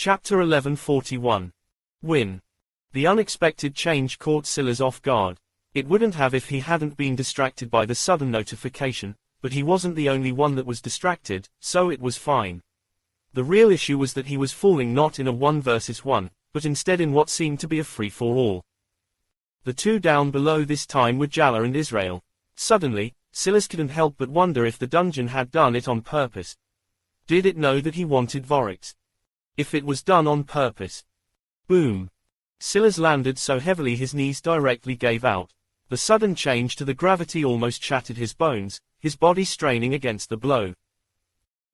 Chapter 1141. Win. The unexpected change caught Silas off guard. It wouldn't have if he hadn't been distracted by the sudden notification, but he wasn't the only one that was distracted, so it was fine. The real issue was that he was falling not in a 1 versus 1, but instead in what seemed to be a free-for-all. The two down below this time were Jala and Israel. Suddenly, Silas couldn't help but wonder if the dungeon had done it on purpose. Did it know that he wanted Voryx? If it was done on purpose. Boom. Silas landed so heavily his knees directly gave out. The sudden change to the gravity almost shattered his bones, his body straining against the blow.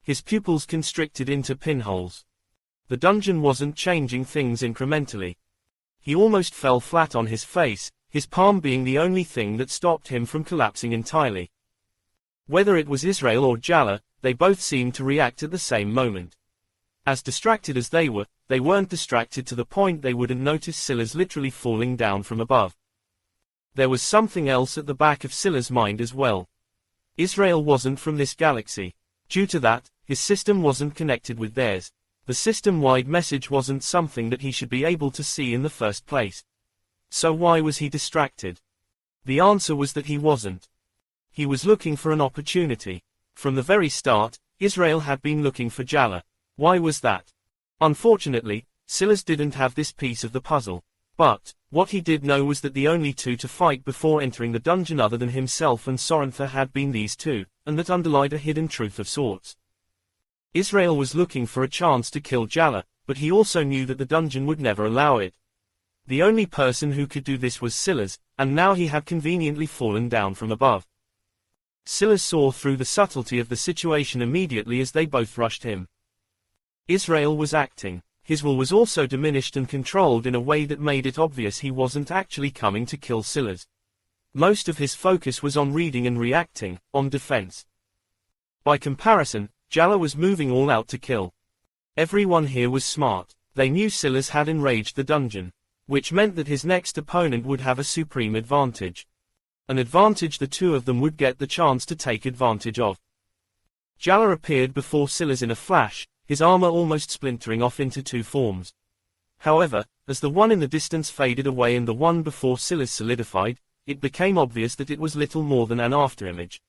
His pupils constricted into pinholes. The dungeon wasn't changing things incrementally. He almost fell flat on his face, his palm being the only thing that stopped him from collapsing entirely. Whether it was Israel or Jala, they both seemed to react at the same moment. As distracted as they weren't distracted to the point they wouldn't notice Silas literally falling down from above. There was something else at the back of Silas' mind as well. Israel wasn't from this galaxy. Due to that, his system wasn't connected with theirs. The system-wide message wasn't something that he should be able to see in the first place. So why was he distracted? The answer was that he wasn't. He was looking for an opportunity. From the very start, Israel had been looking for Jala. Why was that? Unfortunately, Silas didn't have this piece of the puzzle. But, what he did know was that the only two to fight before entering the dungeon other than himself and Sorantha had been these two, and that underlied a hidden truth of sorts. Israel was looking for a chance to kill Jala, but he also knew that the dungeon would never allow it. The only person who could do this was Silas, and now he had conveniently fallen down from above. Silas saw through the subtlety of the situation immediately as they both rushed him. Israel was acting. His will was also diminished and controlled in a way that made it obvious he wasn't actually coming to kill Silas. Most of his focus was on reading and reacting, on defense. By comparison, Jala was moving all out to kill. Everyone here was smart. They knew Silas had enraged the dungeon, which meant that his next opponent would have a supreme advantage. An advantage the two of them would get the chance to take advantage of. Jala appeared before Silas in a flash, his armor almost splintering off into two forms. However, as the one in the distance faded away and the one before Silas solidified, it became obvious that it was little more than an afterimage.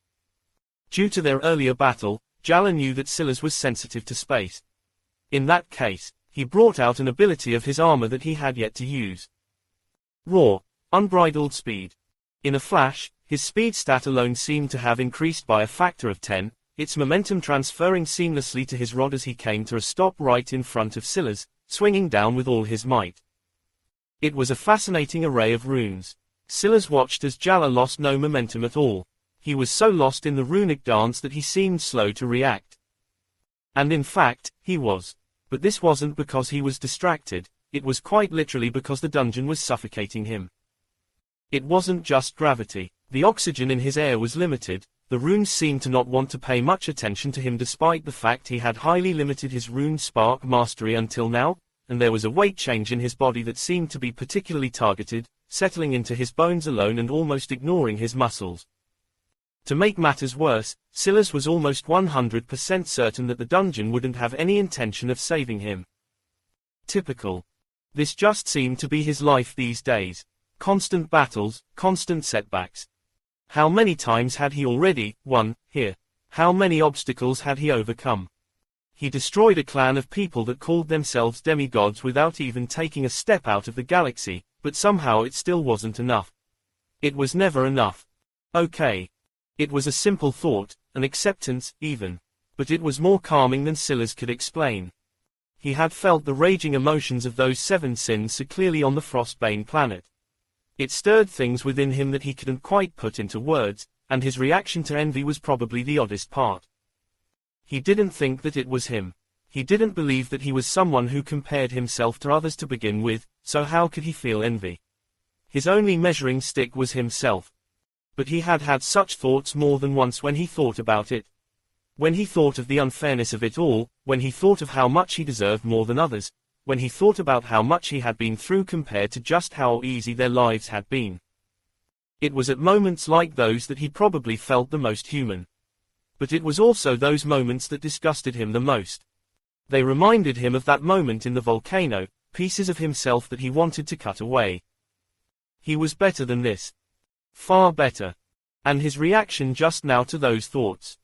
Due to their earlier battle, Jala knew that Silas was sensitive to space. In that case, he brought out an ability of his armor that he had yet to use. Raw, unbridled speed. In a flash, his speed stat alone seemed to have increased by a factor of 10, its momentum transferring seamlessly to his rod as he came to a stop right in front of Silas, swinging down with all his might. It was a fascinating array of runes. Silas watched as Jala lost no momentum at all. He was so lost in the runic dance that he seemed slow to react. And in fact, he was. But this wasn't because he was distracted, it was quite literally because the dungeon was suffocating him. It wasn't just gravity. The oxygen in his air was limited. The runes seemed to not want to pay much attention to him despite the fact he had highly limited his rune spark mastery until now, and there was a weight change in his body that seemed to be particularly targeted, settling into his bones alone and almost ignoring his muscles. To make matters worse, Silas was almost 100% certain that the dungeon wouldn't have any intention of saving him. Typical. This just seemed to be his life these days. Constant battles, constant setbacks. How many times had he already won here? How many obstacles had he overcome? He destroyed a clan of people that called themselves demigods without even taking a step out of the galaxy, but somehow it still wasn't enough. It was never enough. Okay. It was a simple thought, an acceptance, even. But it was more calming than Silas could explain. He had felt the raging emotions of those 7 sins so clearly on the Frostbane planet. It stirred things within him that he couldn't quite put into words, and his reaction to envy was probably the oddest part. He didn't think that it was him. He didn't believe that he was someone who compared himself to others to begin with, so how could he feel envy? His only measuring stick was himself. But he had had such thoughts more than once when he thought about it. When he thought of the unfairness of it all, when he thought of how much he deserved more than others, when he thought about how much he had been through compared to just how easy their lives had been. It was at moments like those that he probably felt the most human. But it was also those moments that disgusted him the most. They reminded him of that moment in the volcano, pieces of himself that he wanted to cut away. He was better than this. Far better. And his reaction just now to those thoughts.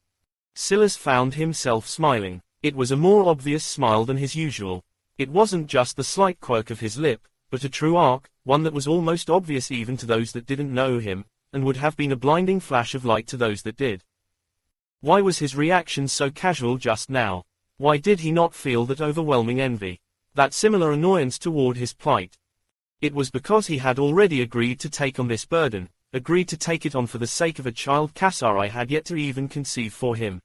Silas found himself smiling. It was a more obvious smile than his usual. It wasn't just the slight quirk of his lip, but a true arc, one that was almost obvious even to those that didn't know him, and would have been a blinding flash of light to those that did. Why was his reaction so casual just now? Why did he not feel that overwhelming envy? That similar annoyance toward his plight? It was because he had already agreed to take on this burden, agreed to take it on for the sake of a child chaosheir had yet to even conceive for him.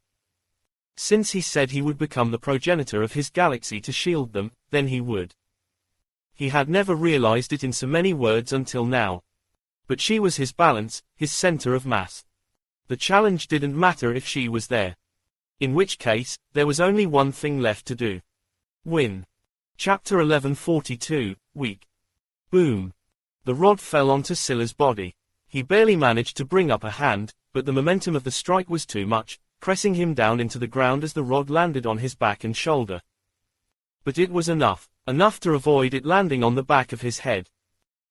Since he said he would become the progenitor of his galaxy to shield them, then he would. He had never realized it in so many words until now. But she was his balance, his center of mass. The challenge didn't matter if she was there. In which case, there was only one thing left to do. Win. Chapter 1142, Weak. Boom. The rod fell onto Silas' body. He barely managed to bring up a hand, but the momentum of the strike was too much, pressing him down into the ground as the rod landed on his back and shoulder. But it was enough to avoid it landing on the back of his head.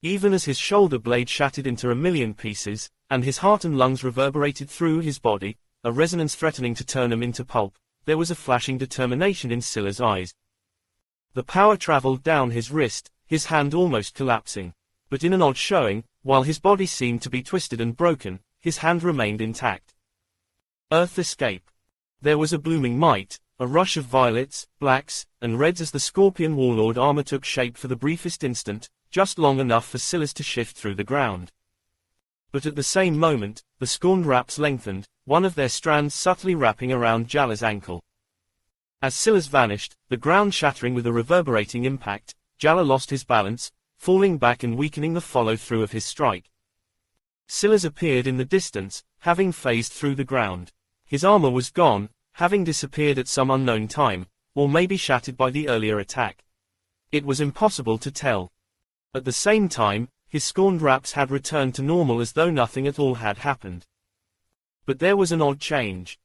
Even as his shoulder blade shattered into a million pieces, and his heart and lungs reverberated through his body, a resonance threatening to turn him into pulp, there was a flashing determination in Silas' eyes. The power traveled down his wrist, his hand almost collapsing. But in an odd showing, while his body seemed to be twisted and broken, his hand remained intact. Earth escape. There was a blooming might, a rush of violets, blacks, and reds as the Scorpion Warlord armor took shape for the briefest instant, just long enough for Silas to shift through the ground. But at the same moment, the scorned wraps lengthened, one of their strands subtly wrapping around Jala's ankle. As Silas vanished, the ground shattering with a reverberating impact, Jala lost his balance, falling back and weakening the follow-through of his strike. Silas appeared in the distance, having phased through the ground. His armor was gone, having disappeared at some unknown time, or maybe shattered by the earlier attack. It was impossible to tell. At the same time, his scorned wraps had returned to normal as though nothing at all had happened. But there was an odd change.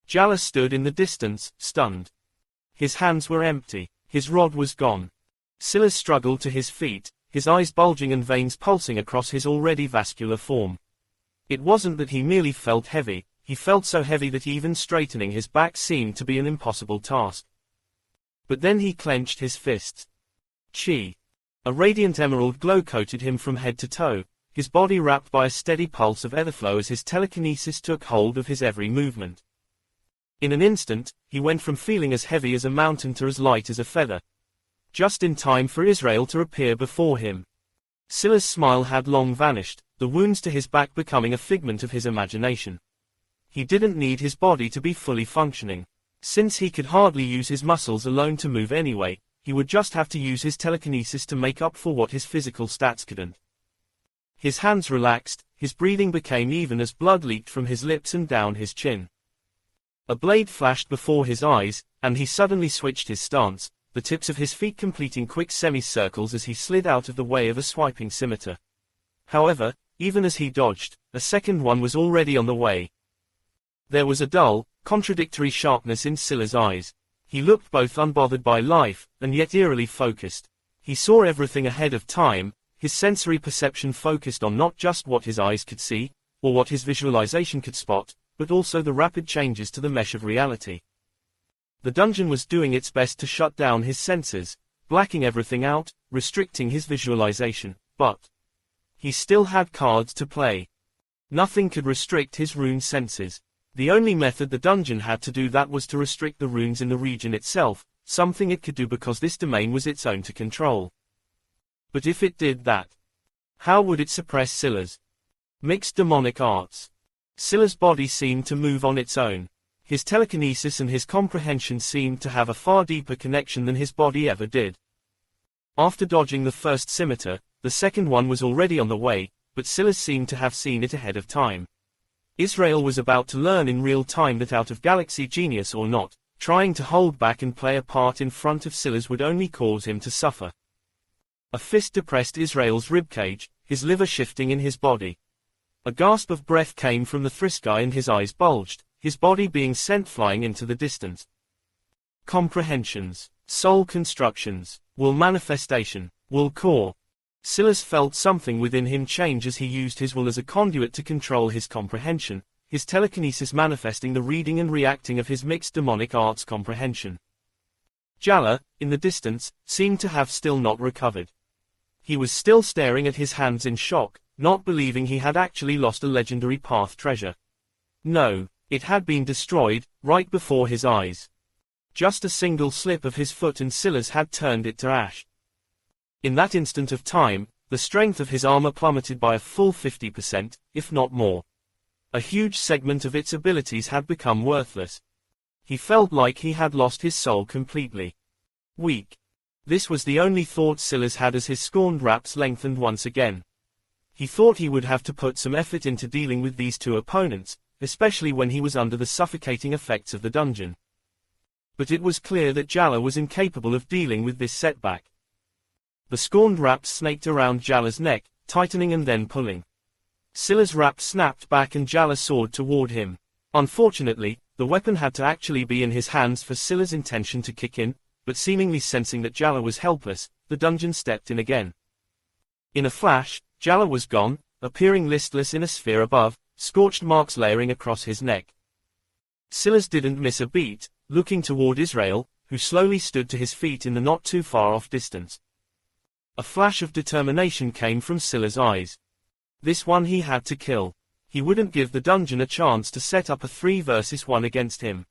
Jala stood in the distance, stunned. His hands were empty, his rod was gone. Silas struggled to his feet, his eyes bulging and veins pulsing across his already vascular form. It wasn't that he merely felt heavy, he felt so heavy that even straightening his back seemed to be an impossible task. But then he clenched his fists. Chi. A radiant emerald glow coated him from head to toe, his body wrapped by a steady pulse of etherflow as his telekinesis took hold of his every movement. In an instant, he went from feeling as heavy as a mountain to as light as a feather. Just in time for Israel to appear before him. Silas' smile had long vanished, the wounds to his back becoming a figment of his imagination. He didn't need his body to be fully functioning. Since he could hardly use his muscles alone to move anyway, he would just have to use his telekinesis to make up for what his physical stats couldn't. His hands relaxed, his breathing became even as blood leaked from his lips and down his chin. A blade flashed before his eyes, and he suddenly switched his stance, the tips of his feet completing quick semicircles as he slid out of the way of a swiping scimitar. However, even as he dodged, a second one was already on the way. There was a dull, contradictory sharpness in Silas' eyes. He looked both unbothered by life, and yet eerily focused. He saw everything ahead of time, his sensory perception focused on not just what his eyes could see, or what his visualization could spot, but also the rapid changes to the mesh of reality. The dungeon was doing its best to shut down his senses, blacking everything out, restricting his visualization, but he still had cards to play. Nothing could restrict his rune senses. The only method the dungeon had to do that was to restrict the runes in the region itself, something it could do because this domain was its own to control. But if it did that, how would it suppress Silas? Mixed demonic arts. Silas' body seemed to move on its own. His telekinesis and his comprehension seemed to have a far deeper connection than his body ever did. After dodging the first scimitar, the second one was already on the way, but Silas seemed to have seen it ahead of time. Israel was about to learn in real time that out of galaxy genius or not, trying to hold back and play a part in front of Silas would only cause him to suffer. A fist depressed Israel's ribcage, his liver shifting in his body. A gasp of breath came from the Thriskai and his eyes bulged, his body being sent flying into the distance. comprehensions, soul constructions, will manifestation, will core. Silas felt something within him change as he used his will as a conduit to control his comprehension, his telekinesis manifesting the reading and reacting of his mixed demonic arts comprehension. Jalla, in the distance, seemed to have still not recovered. He was still staring at his hands in shock, not believing he had actually lost a legendary path treasure. No, it had been destroyed, right before his eyes. Just a single slip of his foot and Silas had turned it to ash. In that instant of time, the strength of his armor plummeted by a full 50%, if not more. A huge segment of its abilities had become worthless. He felt like he had lost his soul completely. Weak. This was the only thought Silas had as his scorned wraps lengthened once again. He thought he would have to put some effort into dealing with these two opponents, especially when he was under the suffocating effects of the dungeon. But it was clear that Jalla was incapable of dealing with this setback. The scorned wraps snaked around Jalla's neck, tightening and then pulling. Silas' wrap snapped back and Jalla soared toward him. Unfortunately, the weapon had to actually be in his hands for Silas' intention to kick in, but seemingly sensing that Jalla was helpless, the dungeon stepped in again. In a flash, Jalla was gone, appearing listless in a sphere above, scorched marks layering across his neck. Silas didn't miss a beat, looking toward Israel, who slowly stood to his feet in the not too far off distance. A flash of determination came from Silas' eyes. This one he had to kill. He wouldn't give the dungeon a chance to set up a 3 versus 1 against him.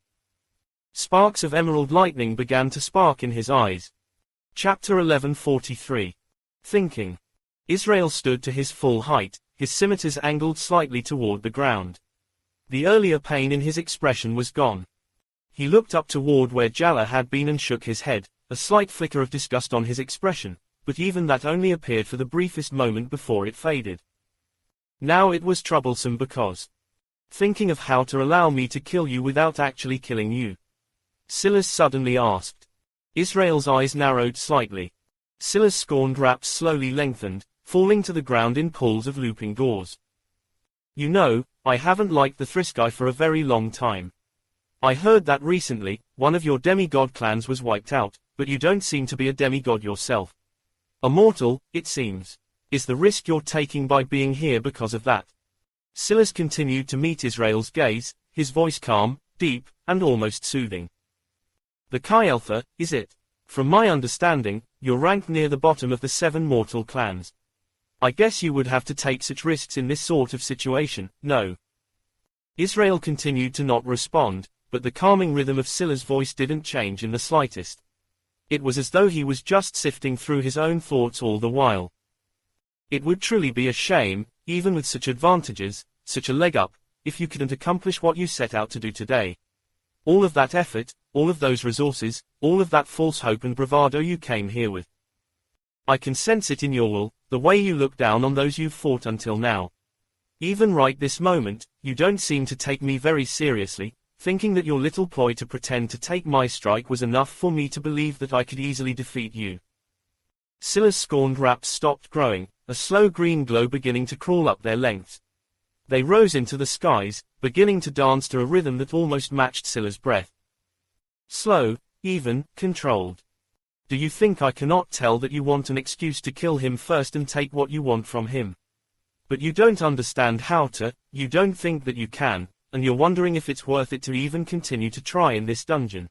Sparks of emerald lightning began to spark in his eyes. Chapter 1143. Thinking. Israel stood to his full height, his scimitars angled slightly toward the ground. The earlier pain in his expression was gone. He looked up toward where Jalla had been and shook his head, a slight flicker of disgust on his expression, but even that only appeared for the briefest moment before it faded. Now it was troublesome because thinking of how to allow me to kill you without actually killing you? Silas suddenly asked. Israel's eyes narrowed slightly. Silas' scorned wraps slowly lengthened, falling to the ground in pools of looping gauze. You know, I haven't liked the Thriskai for a very long time. I heard that recently, one of your demigod clans was wiped out, but you don't seem to be a demigod yourself. A mortal, it seems. Is the risk you're taking by being here because of that? Silas continued to meet Israel's gaze, his voice calm, deep, and almost soothing. The Chaosheir, is it? From my understanding, you're ranked near the bottom of the 7 mortal clans. I guess you would have to take such risks in this sort of situation, no? Israel continued to not respond, but the calming rhythm of Silas' voice didn't change in the slightest. It was as though he was just sifting through his own thoughts all the while. It would truly be a shame, even with such advantages, such a leg up, if you couldn't accomplish what you set out to do today. All of that effort, all of those resources, all of that false hope and bravado you came here with. I can sense it in your will, the way you look down on those you've fought until now. Even right this moment, you don't seem to take me very seriously, thinking that your little ploy to pretend to take my strike was enough for me to believe that I could easily defeat you. Silas' scorned wraps stopped growing, a slow green glow beginning to crawl up their lengths. They rose into the skies, beginning to dance to a rhythm that almost matched Silas' breath. Slow, even, controlled. Do you think I cannot tell that you want an excuse to kill him first and take what you want from him? But you don't understand how to, you don't think that you can, and you're wondering if it's worth it to even continue to try in this dungeon.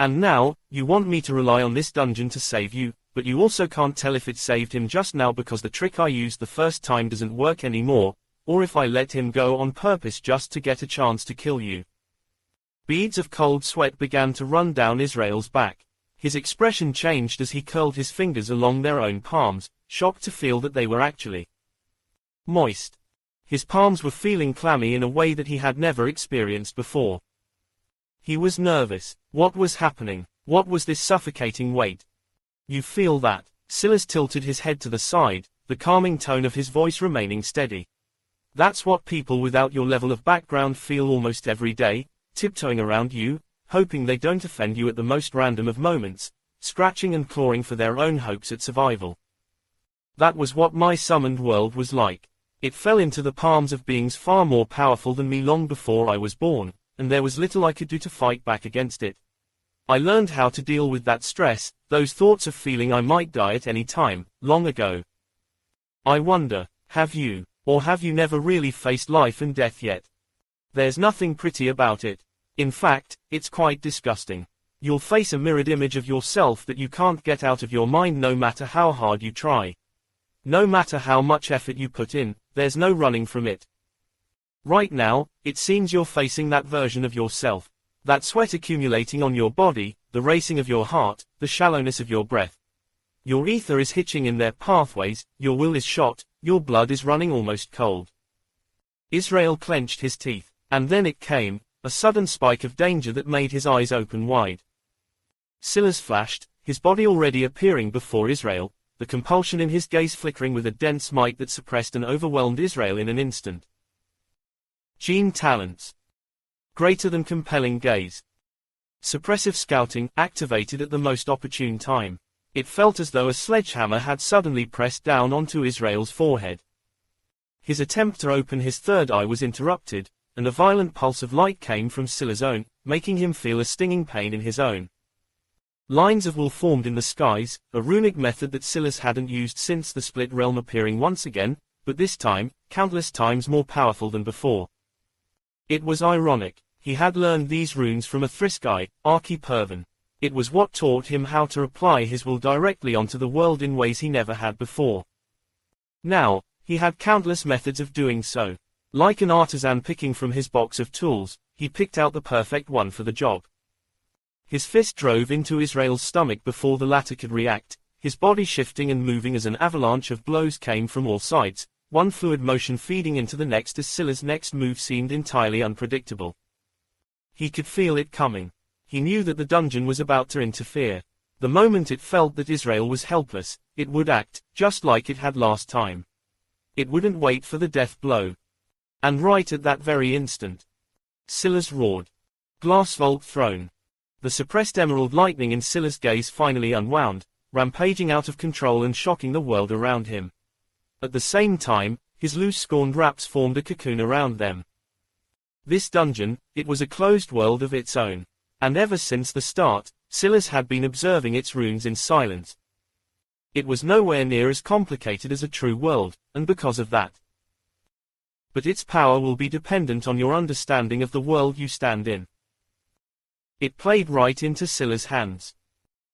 And now, you want me to rely on this dungeon to save you, but you also can't tell if it saved him just now because the trick I used the first time doesn't work anymore, or if I let him go on purpose just to get a chance to kill you. Beads of cold sweat began to run down Israel's back. His expression changed as he curled his fingers along their own palms, shocked to feel that they were actually moist. His palms were feeling clammy in a way that he had never experienced before. He was nervous. What was happening? What was this suffocating weight? You feel that? Silas tilted his head to the side, the calming tone of his voice remaining steady. That's what people without your level of background feel almost every day, tiptoeing around you, hoping they don't offend you at the most random of moments, scratching and clawing for their own hopes at survival. That was what my summoned world was like. It fell into the palms of beings far more powerful than me long before I was born, and there was little I could do to fight back against it. I learned how to deal with that stress, those thoughts of feeling I might die at any time, long ago. I wonder, have you, or have you never really faced life and death yet? There's nothing pretty about it. In fact, it's quite disgusting. You'll face a mirrored image of yourself that you can't get out of your mind no matter how hard you try. No matter how much effort you put in, there's no running from it. Right now, it seems you're facing that version of yourself. That sweat accumulating on your body, the racing of your heart, the shallowness of your breath. Your ether is hitching in their pathways, your will is shot, your blood is running almost cold. Israel clenched his teeth, and then it came, a sudden spike of danger that made his eyes open wide. Silas flashed, his body already appearing before Israel, the compulsion in his gaze flickering with a dense might that suppressed and overwhelmed Israel in an instant. Gene talents. Greater than compelling gaze. Suppressive scouting, activated at the most opportune time. It felt as though a sledgehammer had suddenly pressed down onto Israel's forehead. His attempt to open his third eye was interrupted, and a violent pulse of light came from Silas' own, making him feel a stinging pain in his own. Lines of wool formed in the skies, a runic method that Silas hadn't used since the split realm appearing once again, but this time, countless times more powerful than before. It was ironic. He had learned these runes from a Thriskai, Archi-Pervan. It was what taught him how to apply his will directly onto the world in ways he never had before. Now, he had countless methods of doing so. Like an artisan picking from his box of tools, he picked out the perfect one for the job. His fist drove into Israel's stomach before the latter could react, his body shifting and moving as an avalanche of blows came from all sides, one fluid motion feeding into the next as Silas' next move seemed entirely unpredictable. He could feel it coming. He knew that the dungeon was about to interfere. The moment it felt that Israel was helpless, it would act, just like it had last time. It wouldn't wait for the death blow. And right at that very instant, Silas roared. Glass vault thrown. The suppressed emerald lightning in Silas' gaze finally unwound, rampaging out of control and shocking the world around him. At the same time, his loose scorned wraps formed a cocoon around them. This dungeon, it was a closed world of its own. And ever since the start, Silas had been observing its runes in silence. It was nowhere near as complicated as a true world, and because of that. But its power will be dependent on your understanding of the world you stand in. It played right into Silas' hands.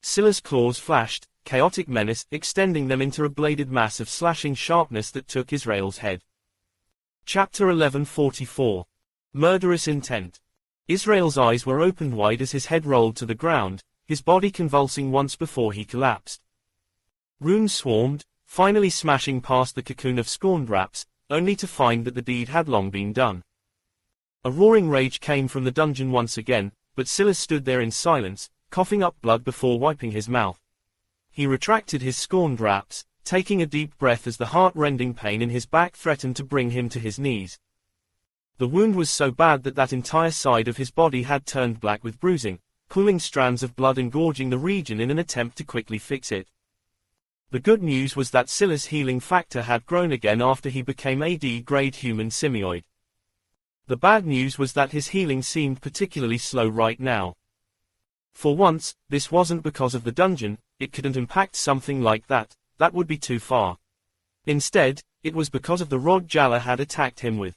Silas' claws flashed, chaotic menace, extending them into a bladed mass of slashing sharpness that took Israel's head. Chapter 1144. Murderous Intent. Israel's eyes were opened wide as his head rolled to the ground, his body convulsing once before he collapsed. Runes swarmed, finally smashing past the cocoon of scorned wraps, only to find that the deed had long been done. A roaring rage came from the dungeon once again, but Silas stood there in silence, coughing up blood before wiping his mouth. He retracted his scorned wraps, taking a deep breath as the heart-rending pain in his back threatened to bring him to his knees. The wound was so bad that entire side of his body had turned black with bruising, pulling strands of blood and gorging the region in an attempt to quickly fix it. The good news was that Silas' healing factor had grown again after he became a D-grade human semioid. The bad news was that his healing seemed particularly slow right now. For once, this wasn't because of the dungeon, it couldn't impact something like that, that would be too far. Instead, it was because of the rod Jalla had attacked him with.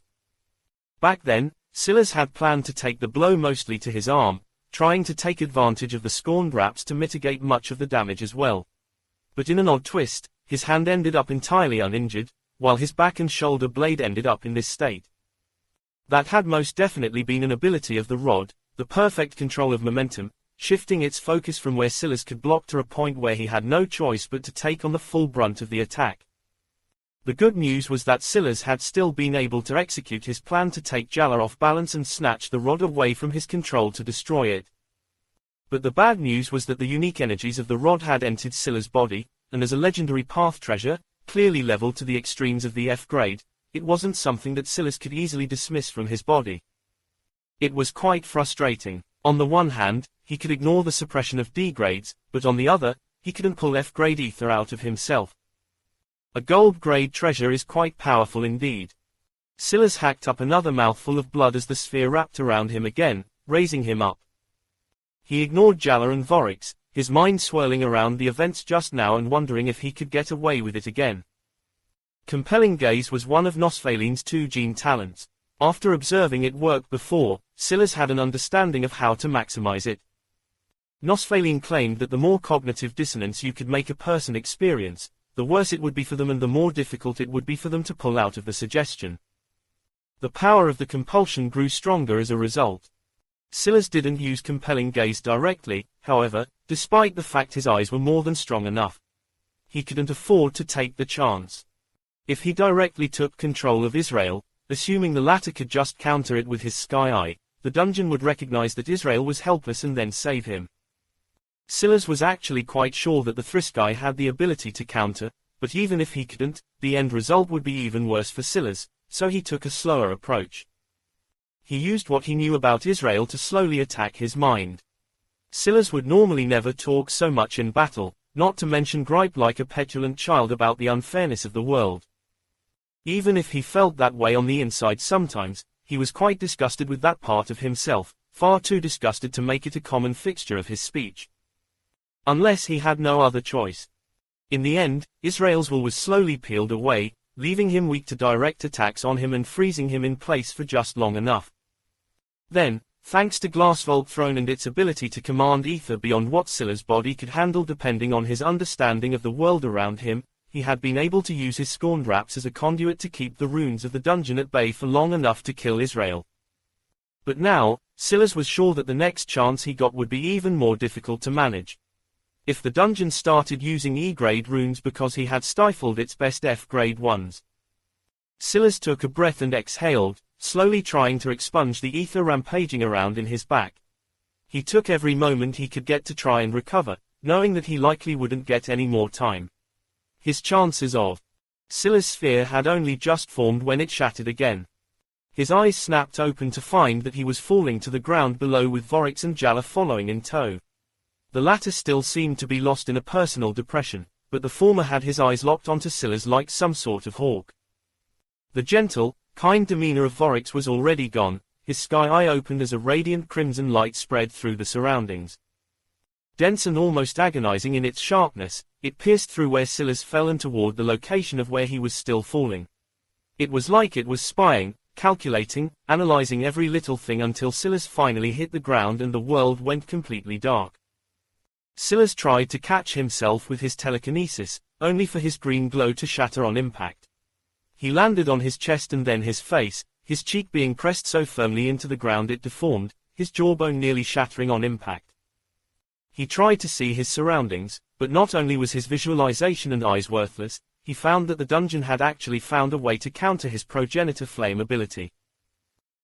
Back then, Silas had planned to take the blow mostly to his arm, trying to take advantage of the scorned wraps to mitigate much of the damage as well. But in an odd twist, his hand ended up entirely uninjured, while his back and shoulder blade ended up in this state. That had most definitely been an ability of the rod, the perfect control of momentum, shifting its focus from where Silas could block to a point where he had no choice but to take on the full brunt of the attack. The good news was that Silas had still been able to execute his plan to take Jalla off balance and snatch the rod away from his control to destroy it. But the bad news was that the unique energies of the rod had entered Silas' body, and as a legendary path treasure, clearly leveled to the extremes of the F grade, it wasn't something that Silas could easily dismiss from his body. It was quite frustrating. On the one hand, he could ignore the suppression of D grades, but on the other, he couldn't pull F grade ether out of himself. A gold grade treasure is quite powerful indeed. Silas hacked up another mouthful of blood as the sphere wrapped around him again, raising him up. He ignored Jala and Voryx, his mind swirling around the events just now and wondering if he could get away with it again. Compelling gaze was one of Nosphaline's 2 gene talents. After observing it work before, Silas had an understanding of how to maximize it. Nosphaline claimed that the more cognitive dissonance you could make a person experience, the worse it would be for them and the more difficult it would be for them to pull out of the suggestion. The power of the compulsion grew stronger as a result. Silas didn't use compelling gaze directly, however, despite the fact his eyes were more than strong enough. He couldn't afford to take the chance. If he directly took control of Israel, assuming the latter could just counter it with his sky eye, the dungeon would recognize that Israel was helpless and then save him. Silas was actually quite sure that the Thriskai had the ability to counter, but even if he couldn't, the end result would be even worse for Silas, so he took a slower approach. He used what he knew about Israel to slowly attack his mind. Silas would normally never talk so much in battle, not to mention gripe like a petulant child about the unfairness of the world. Even if he felt that way on the inside sometimes, he was quite disgusted with that part of himself, far too disgusted to make it a common fixture of his speech. Unless he had no other choice. In the end, Israel's will was slowly peeled away, leaving him weak to direct attacks on him and freezing him in place for just long enough. Then, thanks to Glassvolt Throne and its ability to command ether beyond what Silas' body could handle depending on his understanding of the world around him, he had been able to use his scorned wraps as a conduit to keep the runes of the dungeon at bay for long enough to kill Israel. But now, Silas was sure that the next chance he got would be even more difficult to manage. If the dungeon started using E-grade runes because he had stifled its best F-grade ones. Silas took a breath and exhaled, slowly trying to expunge the ether rampaging around in his back. He took every moment he could get to try and recover, knowing that he likely wouldn't get any more time. His chances of Silas' sphere had only just formed when it shattered again. His eyes snapped open to find that he was falling to the ground below with Voryx and Jala following in tow. The latter still seemed to be lost in a personal depression, but the former had his eyes locked onto Silas like some sort of hawk. The gentle, kind demeanor of Voryx was already gone, his sky eye opened as a radiant crimson light spread through the surroundings. Dense and almost agonizing in its sharpness, it pierced through where Silas fell and toward the location of where he was still falling. It was like it was spying, calculating, analyzing every little thing until Silas finally hit the ground and the world went completely dark. Silas tried to catch himself with his telekinesis, only for his green glow to shatter on impact. He landed on his chest and then his face, his cheek being pressed so firmly into the ground it deformed, his jawbone nearly shattering on impact. He tried to see his surroundings, but not only was his visualization and eyes worthless, he found that the dungeon had actually found a way to counter his progenitor flame ability.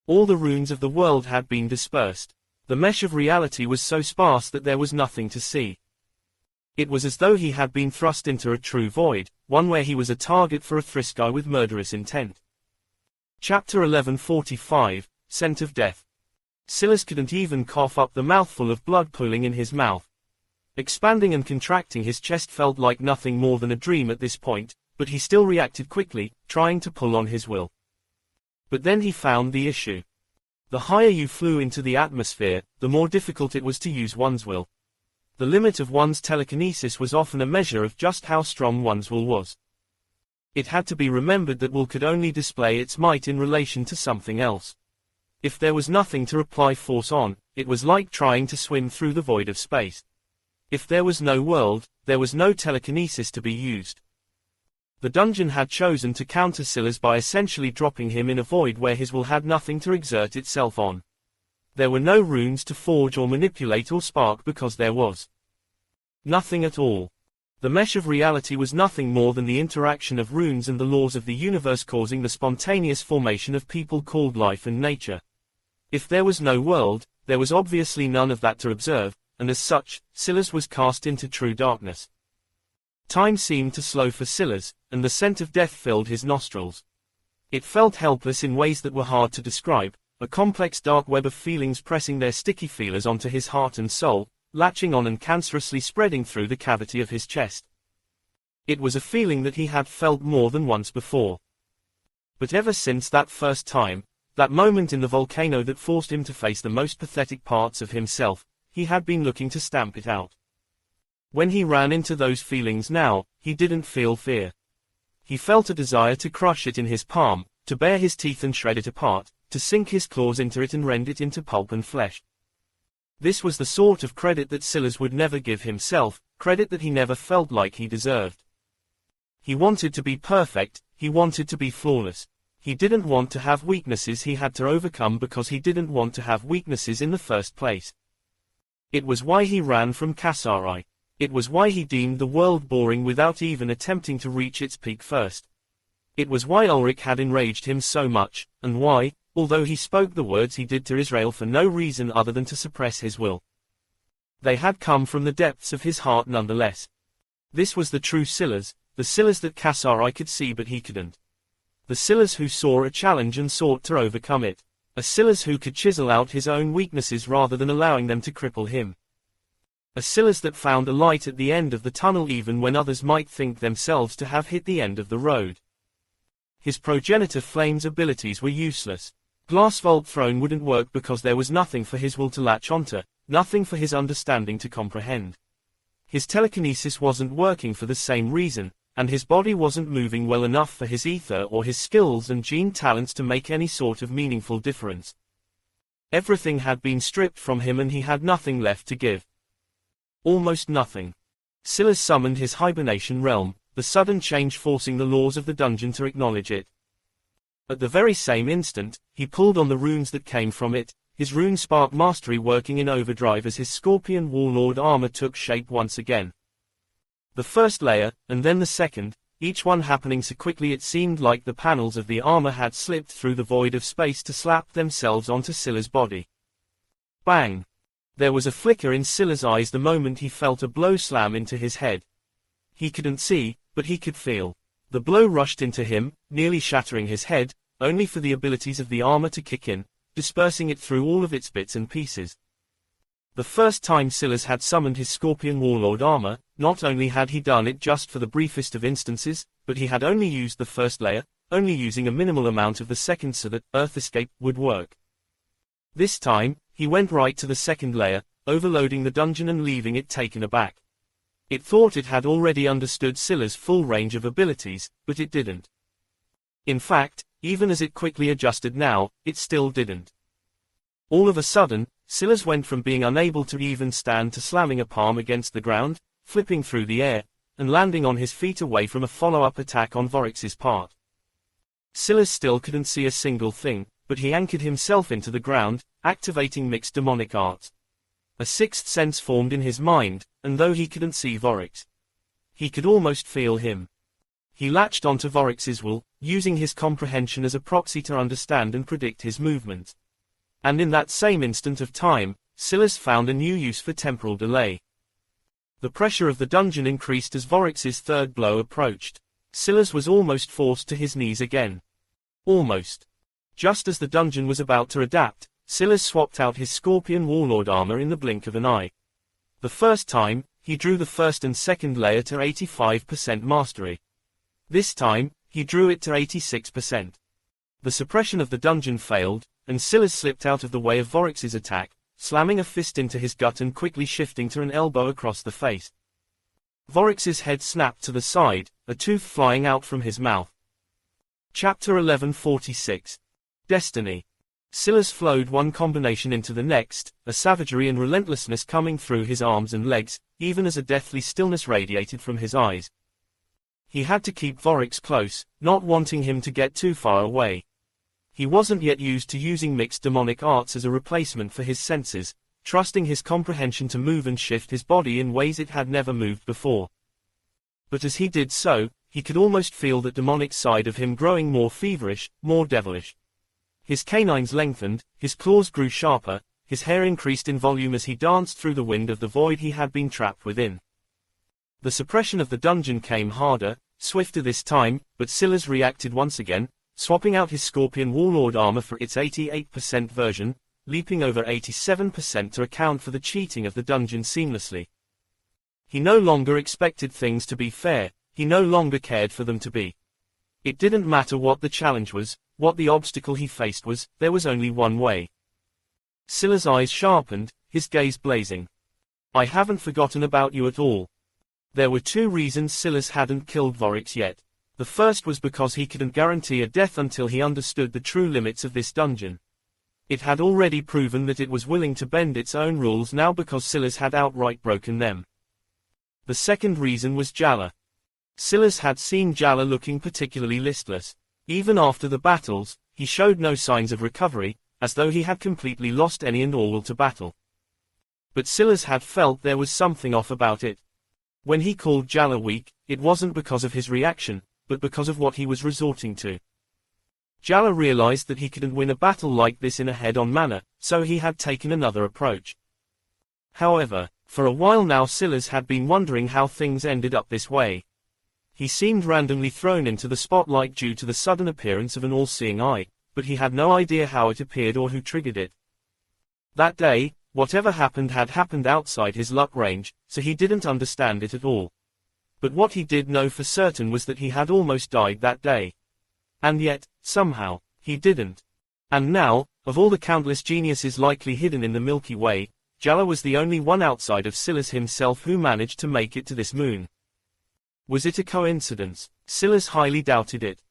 All the runes of the world had been dispersed. The mesh of reality was so sparse that there was nothing to see. It was as though he had been thrust into a true void, one where he was a target for a Thriskai with murderous intent. Chapter 1145, Scent of Death. Silas couldn't even cough up the mouthful of blood pooling in his mouth. Expanding and contracting his chest felt like nothing more than a dream at this point, but he still reacted quickly, trying to pull on his will. But then he found the issue. The higher you flew into the atmosphere, the more difficult it was to use one's will. The limit of one's telekinesis was often a measure of just how strong one's will was. It had to be remembered that will could only display its might in relation to something else. If there was nothing to apply force on, it was like trying to swim through the void of space. If there was no world, there was no telekinesis to be used. The dungeon had chosen to counter Silas by essentially dropping him in a void where his will had nothing to exert itself on. There were no runes to forge or manipulate or spark because there was nothing at all. The mesh of reality was nothing more than the interaction of runes and the laws of the universe causing the spontaneous formation of people called life and nature. If there was no world, there was obviously none of that to observe, and as such, Silas was cast into true darkness. Time seemed to slow for Silas, and the scent of death filled his nostrils. It felt helpless in ways that were hard to describe, a complex dark web of feelings pressing their sticky feelers onto his heart and soul, latching on and cancerously spreading through the cavity of his chest. It was a feeling that he had felt more than once before. But ever since that first time, that moment in the volcano that forced him to face the most pathetic parts of himself, he had been looking to stamp it out. When he ran into those feelings now, he didn't feel fear. He felt a desire to crush it in his palm, to bare his teeth and shred it apart, to sink his claws into it and rend it into pulp and flesh. This was the sort of credit that Silas would never give himself, credit that he never felt like he deserved. He wanted to be perfect, he wanted to be flawless. He didn't want to have weaknesses he had to overcome because he didn't want to have weaknesses in the first place. It was why he ran from chaosheir. It was why he deemed the world boring without even attempting to reach its peak first. It was why Ulrich had enraged him so much, and why, although he spoke the words he did to Israel for no reason other than to suppress his will, they had come from the depths of his heart nonetheless. This was the true Silas, the Silas that chaosheir could see but he couldn't. The Silas who saw a challenge and sought to overcome it. A Silas who could chisel out his own weaknesses rather than allowing them to cripple him. A Silas that found a light at the end of the tunnel even when others might think themselves to have hit the end of the road. His progenitor Flame's abilities were useless. Glass Vault Throne wouldn't work because there was nothing for his will to latch onto, nothing for his understanding to comprehend. His telekinesis wasn't working for the same reason, and his body wasn't moving well enough for his ether or his skills and gene talents to make any sort of meaningful difference. Everything had been stripped from him and he had nothing left to give. Almost nothing. Silas summoned his hibernation realm, the sudden change forcing the laws of the dungeon to acknowledge it. At the very same instant, he pulled on the runes that came from it, his rune spark mastery working in overdrive as his Scorpion Warlord armor took shape once again. The first layer, and then the second, each one happening so quickly it seemed like the panels of the armor had slipped through the void of space to slap themselves onto Silas' body. Bang! There was a flicker in Silas' eyes the moment he felt a blow slam into his head. He couldn't see, but he could feel. The blow rushed into him, nearly shattering his head, only for the abilities of the armor to kick in, dispersing it through all of its bits and pieces. The first time Silas had summoned his Scorpion Warlord armor, not only had he done it just for the briefest of instances, but he had only used the first layer, only using a minimal amount of the second so that Earth Escape would work. This time, he went right to the second layer, overloading the dungeon and leaving it taken aback. It thought it had already understood Silas' full range of abilities, but it didn't. In fact, even as it quickly adjusted now, it still didn't. All of a sudden, Silas went from being unable to even stand to slamming a palm against the ground, flipping through the air, and landing on his feet away from a follow-up attack on Voryx's part. Silas still couldn't see a single thing, but he anchored himself into the ground, activating mixed demonic arts. A sixth sense formed in his mind, and though he couldn't see Voryx, he could almost feel him. He latched onto Voryx's will, using his comprehension as a proxy to understand and predict his movements. And in that same instant of time, Silas found a new use for temporal delay. The pressure of the dungeon increased as Voryx's third blow approached. Silas was almost forced to his knees again. Almost. Just as the dungeon was about to adapt, Silas swapped out his Scorpion Warlord armor in the blink of an eye. The first time, he drew the first and second layer to 85% mastery. This time, he drew it to 86%. The suppression of the dungeon failed, and Silas slipped out of the way of Voryx's attack, slamming a fist into his gut and quickly shifting to an elbow across the face. Voryx's head snapped to the side, a tooth flying out from his mouth. Chapter 1146. Destiny. Silas flowed one combination into the next, a savagery and relentlessness coming through his arms and legs, even as a deathly stillness radiated from his eyes. He had to keep Voryx close, not wanting him to get too far away. He wasn't yet used to using mixed demonic arts as a replacement for his senses, trusting his comprehension to move and shift his body in ways it had never moved before. But as he did so, he could almost feel that demonic side of him growing more feverish, more devilish. His canines lengthened, his claws grew sharper, his hair increased in volume as he danced through the wind of the void he had been trapped within. The suppression of the dungeon came harder, swifter this time, but Silas reacted once again, swapping out his Scorpion Warlord armor for its 88% version, leaping over 87% to account for the cheating of the dungeon seamlessly. He no longer expected things to be fair, he no longer cared for them to be. It didn't matter what the challenge was, what the obstacle he faced was, there was only one way. Silas' eyes sharpened, his gaze blazing. I haven't forgotten about you at all. There were two reasons Silas hadn't killed Voryx yet. The first was because he couldn't guarantee a death until he understood the true limits of this dungeon. It had already proven that it was willing to bend its own rules now because Silas had outright broken them. The second reason was Jalla. Silas had seen Jalla looking particularly listless. Even after the battles, he showed no signs of recovery, as though he had completely lost any and all will to battle. But Silas had felt there was something off about it. When he called Jalla weak, it wasn't because of his reaction, but because of what he was resorting to. Jalla realized that he couldn't win a battle like this in a head-on manner, so he had taken another approach. However, for a while now Silas had been wondering how things ended up this way. He seemed randomly thrown into the spotlight due to the sudden appearance of an all-seeing eye, but he had no idea how it appeared or who triggered it. That day, whatever happened had happened outside his luck range, so he didn't understand it at all. But what he did know for certain was that he had almost died that day. And yet, somehow, he didn't. And now, of all the countless geniuses likely hidden in the Milky Way, Jalla was the only one outside of Silas himself who managed to make it to this moon. Was it a coincidence? Silas highly doubted it.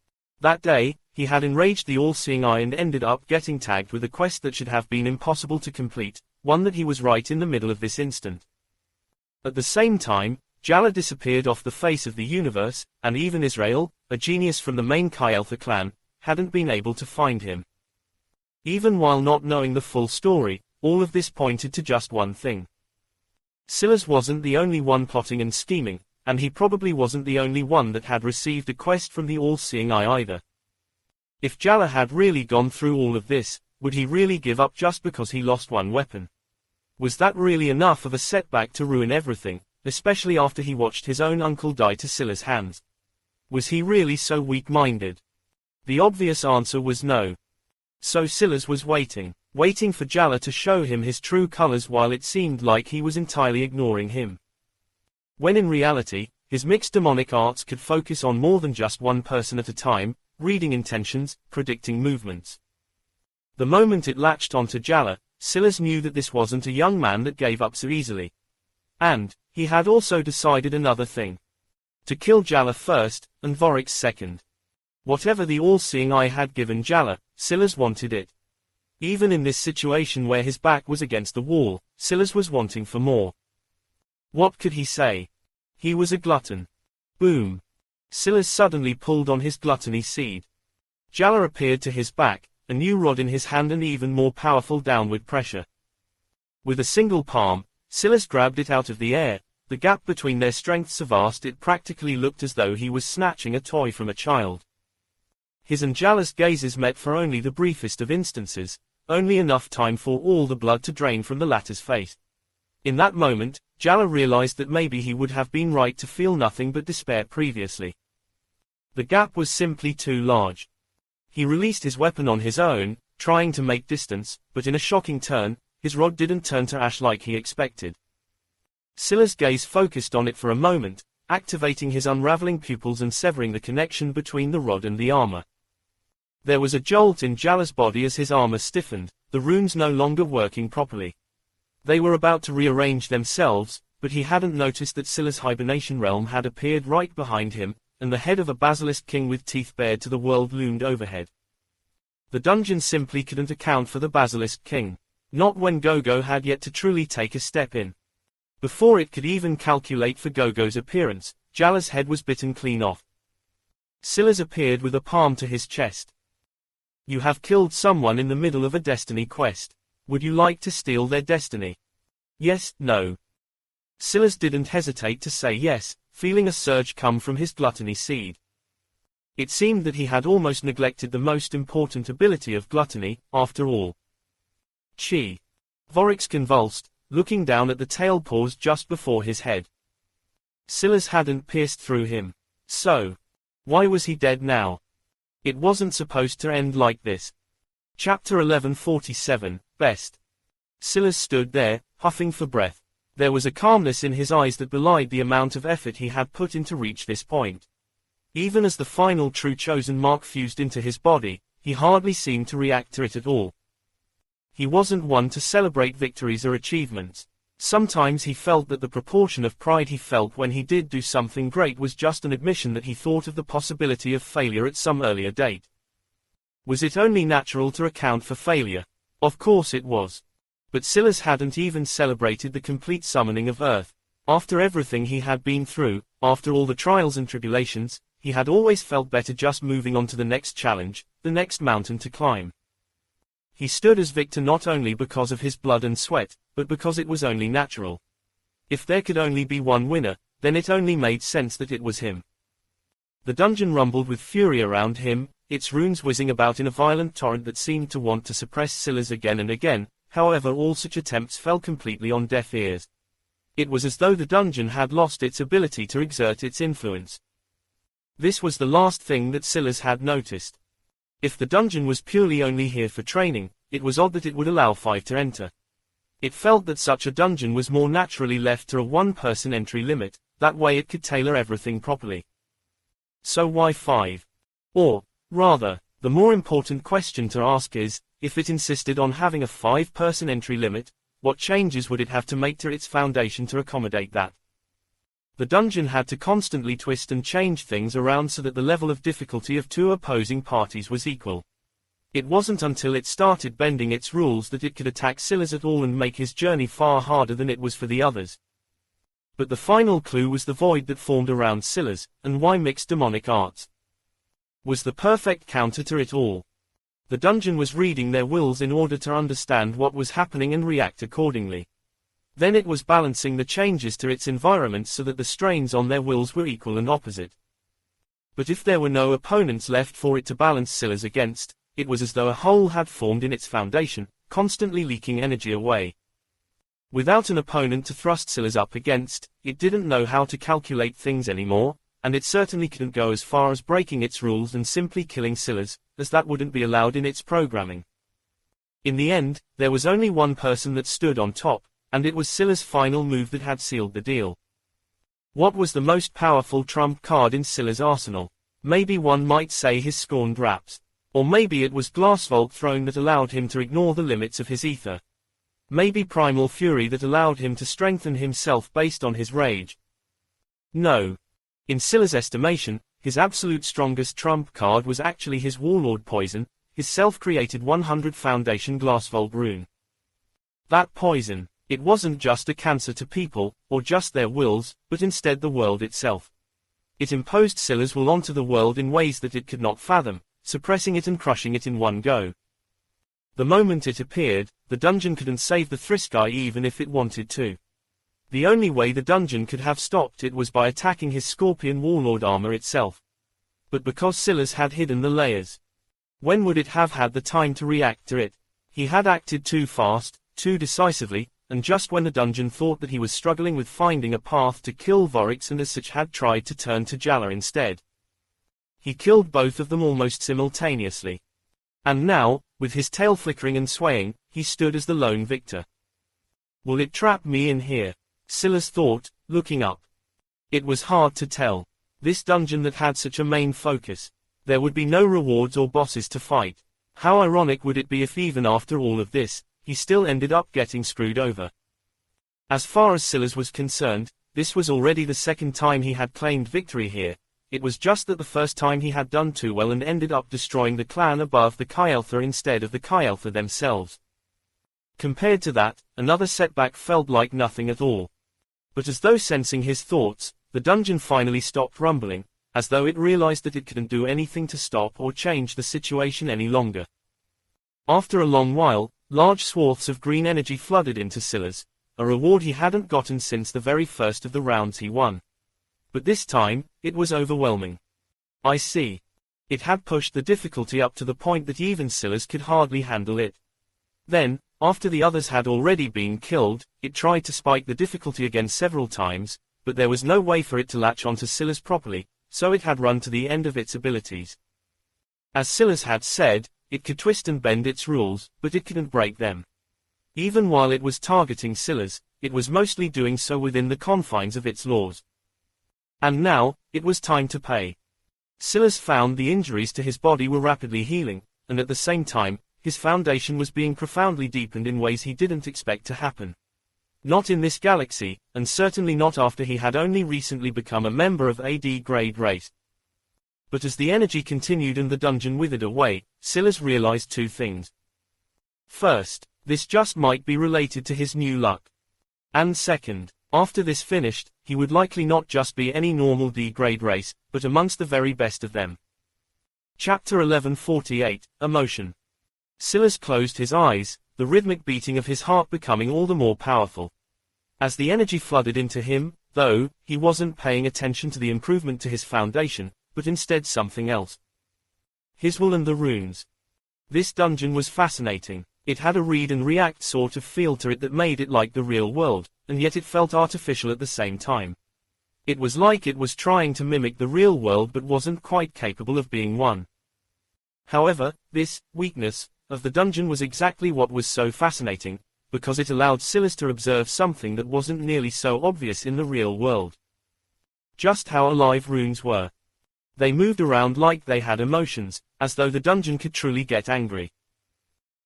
That day, he had enraged the all-seeing eye and ended up getting tagged with a quest that should have been impossible to complete, one that he was right in the middle of this instant. At the same time, Jalla disappeared off the face of the universe, and even Israel, a genius from the main Chi Alpha clan, hadn't been able to find him. Even while not knowing the full story, all of this pointed to just one thing. Silas wasn't the only one plotting and scheming, and he probably wasn't the only one that had received a quest from the all-seeing eye either. If Jalla had really gone through all of this, would he really give up just because he lost one weapon? Was that really enough of a setback to ruin everything, especially after he watched his own uncle die to Silas' hands? Was he really so weak-minded? The obvious answer was no. So Silas was waiting for Jalla to show him his true colors while it seemed like he was entirely ignoring him. When in reality, his mixed demonic arts could focus on more than just one person at a time, reading intentions, predicting movements. The moment it latched onto Jalla, Silas knew that this wasn't a young man that gave up so easily. And, he had also decided another thing. To kill Jalla first, and Voryx second. Whatever the all-seeing eye had given Jalla, Silas wanted it. Even in this situation where his back was against the wall, Silas was wanting for more. What could he say? He was a glutton. Boom. Silas suddenly pulled on his gluttony seed. Jalla appeared to his back, a new rod in his hand and even more powerful downward pressure. With a single palm, Silas grabbed it out of the air, the gap between their strengths so vast it practically looked as though he was snatching a toy from a child. His and Jalla's gazes met for only the briefest of instances, only enough time for all the blood to drain from the latter's face. In that moment, Jalla realized that maybe he would have been right to feel nothing but despair previously. The gap was simply too large. He released his weapon on his own, trying to make distance, but in a shocking turn, his rod didn't turn to ash like he expected. Silas' gaze focused on it for a moment, activating his unraveling pupils and severing the connection between the rod and the armor. There was a jolt in Jalla's body as his armor stiffened, the runes no longer working properly. They were about to rearrange themselves, but he hadn't noticed that Silas' hibernation realm had appeared right behind him, and the head of a basilisk king with teeth bared to the world loomed overhead. The dungeon simply couldn't account for the basilisk king. Not when Gogo had yet to truly take a step in. Before it could even calculate for Gogo's appearance, Jalla's head was bitten clean off. Silas appeared with a palm to his chest. You have killed someone in the middle of a destiny quest. Would you like to steal their destiny? Yes, no. Silas didn't hesitate to say yes, feeling a surge come from his gluttony seed. It seemed that he had almost neglected the most important ability of gluttony, after all. Chi. Voryx convulsed, looking down at the tail paws just before his head. Silas hadn't pierced through him. So, why was he dead now? It wasn't supposed to end like this. Chapter 1147, Best. Silas stood there, huffing for breath. There was a calmness in his eyes that belied the amount of effort he had put in to reach this point. Even as the final true chosen mark fused into his body, he hardly seemed to react to it at all. He wasn't one to celebrate victories or achievements. Sometimes he felt that the proportion of pride he felt when he did do something great was just an admission that he thought of the possibility of failure at some earlier date. Was it only natural to account for failure? Of course it was. But Silas hadn't even celebrated the complete summoning of Earth. After everything he had been through, after all the trials and tribulations, he had always felt better just moving on to the next challenge, the next mountain to climb. He stood as victor not only because of his blood and sweat, but because it was only natural. If there could only be one winner, then it only made sense that it was him. The dungeon rumbled with fury around him, its runes whizzing about in a violent torrent that seemed to want to suppress Silas again and again. However, all such attempts fell completely on deaf ears. It was as though the dungeon had lost its ability to exert its influence. This was the last thing that Silas had noticed. If the dungeon was purely only here for training, it was odd that it would allow 5 to enter. It felt that such a dungeon was more naturally left to a one-person entry limit, that way it could tailor everything properly. So why 5? Or, rather, the more important question to ask is, if it insisted on having a 5-person entry limit, what changes would it have to make to its foundation to accommodate that? The dungeon had to constantly twist and change things around so that the level of difficulty of 2 opposing parties was equal. It wasn't until it started bending its rules that it could attack Silas at all and make his journey far harder than it was for the others. But the final clue was the void that formed around Silas, and why mix demonic arts was the perfect counter to it all. The dungeon was reading their wills in order to understand what was happening and react accordingly. Then it was balancing the changes to its environment so that the strains on their wills were equal and opposite. But if there were no opponents left for it to balance Silas against, it was as though a hole had formed in its foundation, constantly leaking energy away. Without an opponent to thrust Silas up against, it didn't know how to calculate things anymore, and it certainly couldn't go as far as breaking its rules and simply killing Silas, as that wouldn't be allowed in its programming. In the end, there was only one person that stood on top, and it was Silas' final move that had sealed the deal. What was the most powerful trump card in Silas' arsenal? Maybe one might say his scorned raps. Or maybe it was Glassvolt Throne that allowed him to ignore the limits of his ether. Maybe Primal Fury that allowed him to strengthen himself based on his rage. No. In Silas' estimation, his absolute strongest trump card was actually his Warlord Poison, his self-created 100 Foundation Glassvolt rune. That poison, it wasn't just a cancer to people, or just their wills, but instead the world itself. It imposed Silas' will onto the world in ways that it could not fathom, suppressing it and crushing it in one go. The moment it appeared, the dungeon couldn't save the Thriskai even if it wanted to. The only way the dungeon could have stopped it was by attacking his Scorpion Warlord armor itself. But because Silas had hidden the layers, when would it have had the time to react to it? He had acted too fast, too decisively, and just when the dungeon thought that he was struggling with finding a path to kill Voryx and as such had tried to turn to Jala instead. He killed both of them almost simultaneously. And now, with his tail flickering and swaying, he stood as the lone victor. Will it trap me in here? Silas thought, looking up. It was hard to tell. This dungeon that had such a main focus. There would be no rewards or bosses to fight. How ironic would it be if even after all of this, he still ended up getting screwed over. As far as Silas was concerned, this was already the second time he had claimed victory here. It was just that the first time he had done too well and ended up destroying the clan above the Kyeltha instead of the Kyeltha themselves. Compared to that, another setback felt like nothing at all. But as though sensing his thoughts, the dungeon finally stopped rumbling, as though it realized that it couldn't do anything to stop or change the situation any longer. After a long while, large swaths of green energy flooded into Silas, a reward he hadn't gotten since the very first of the rounds he won. But this time, it was overwhelming. I see. It had pushed the difficulty up to the point that even Silas could hardly handle it. Then, after the others had already been killed, it tried to spike the difficulty again several times, but there was no way for it to latch onto Silas properly, so it had run to the end of its abilities. As Silas had said, it could twist and bend its rules, but it couldn't break them. Even while it was targeting Silas, it was mostly doing so within the confines of its laws. And now, it was time to pay. Silas found the injuries to his body were rapidly healing, and at the same time, his foundation was being profoundly deepened in ways he didn't expect to happen. Not in this galaxy, and certainly not after he had only recently become a member of AD grade race. But as the energy continued and the dungeon withered away, Silas realized two things. First, this just might be related to his new luck. And second, after this finished, he would likely not just be any normal D-grade race, but amongst the very best of them. Chapter 1148, Emotion. Silas closed his eyes, the rhythmic beating of his heart becoming all the more powerful. As the energy flooded into him, though, he wasn't paying attention to the improvement to his foundation, but instead something else. His will and the runes. This dungeon was fascinating. It had a read and react sort of feel to it that made it like the real world, and yet it felt artificial at the same time. It was like it was trying to mimic the real world but wasn't quite capable of being one. However, this weakness of the dungeon was exactly what was so fascinating, because it allowed Silas to observe something that wasn't nearly so obvious in the real world. Just how alive runes were. They moved around like they had emotions, as though the dungeon could truly get angry.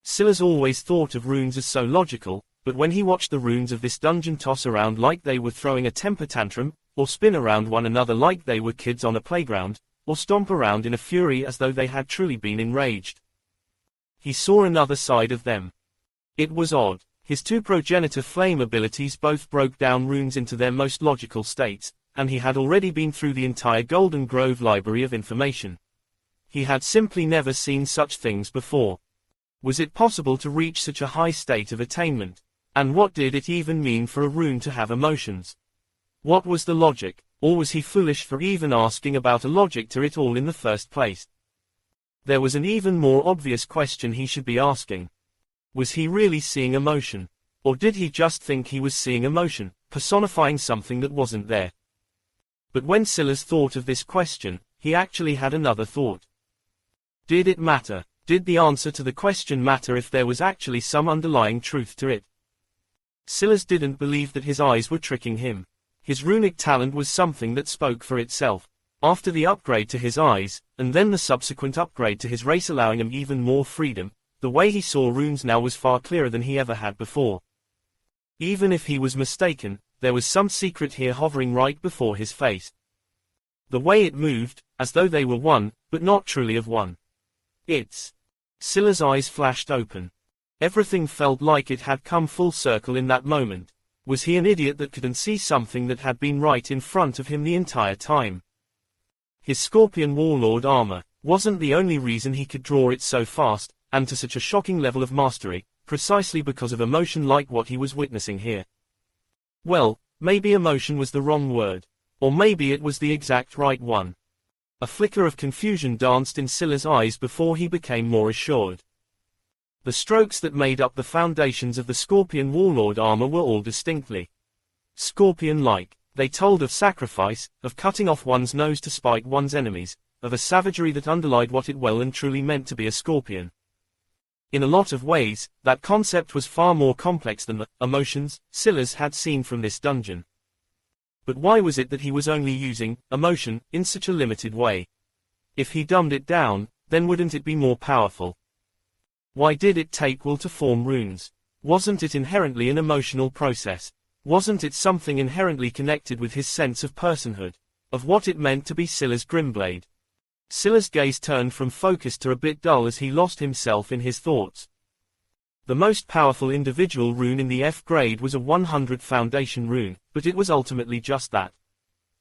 Silas always thought of runes as so logical, but when he watched the runes of this dungeon toss around like they were throwing a temper tantrum, or spin around one another like they were kids on a playground, or stomp around in a fury as though they had truly been enraged, he saw another side of them. It was odd. His two progenitor flame abilities both broke down runes into their most logical states, and he had already been through the entire Golden Grove library of information. He had simply never seen such things before. Was it possible to reach such a high state of attainment? And what did it even mean for a rune to have emotions? What was the logic, or was he foolish for even asking about a logic to it all in the first place? There was an even more obvious question he should be asking. Was he really seeing emotion? Or did he just think he was seeing emotion, personifying something that wasn't there? But when Silas thought of this question, he actually had another thought. Did it matter? Did the answer to the question matter if there was actually some underlying truth to it? Silas didn't believe that his eyes were tricking him. His runic talent was something that spoke for itself. After the upgrade to his eyes, and then the subsequent upgrade to his race allowing him even more freedom, the way he saw runes now was far clearer than he ever had before. Even if he was mistaken, there was some secret here hovering right before his face. The way it moved, as though they were one, but not truly of one. Silas' eyes flashed open. Everything felt like it had come full circle in that moment. Was he an idiot that couldn't see something that had been right in front of him the entire time? His Scorpion Warlord armor wasn't the only reason he could draw it so fast, and to such a shocking level of mastery, precisely because of emotion like what he was witnessing here. Well, maybe emotion was the wrong word. Or maybe it was the exact right one. A flicker of confusion danced in Silas' eyes before he became more assured. The strokes that made up the foundations of the Scorpion Warlord armor were all distinctly Scorpion-like. They told of sacrifice, of cutting off one's nose to spite one's enemies, of a savagery that underlied what it well and truly meant to be a scorpion. In a lot of ways, that concept was far more complex than the emotions Silas had seen from this dungeon. But why was it that he was only using emotion in such a limited way? If he dumbed it down, then wouldn't it be more powerful? Why did it take will to form runes? Wasn't it inherently an emotional process? Wasn't it something inherently connected with his sense of personhood? Of what it meant to be Silas Grimblade? Silas' gaze turned from focus to a bit dull as he lost himself in his thoughts. The most powerful individual rune in the F grade was a 100 foundation rune, but it was ultimately just that.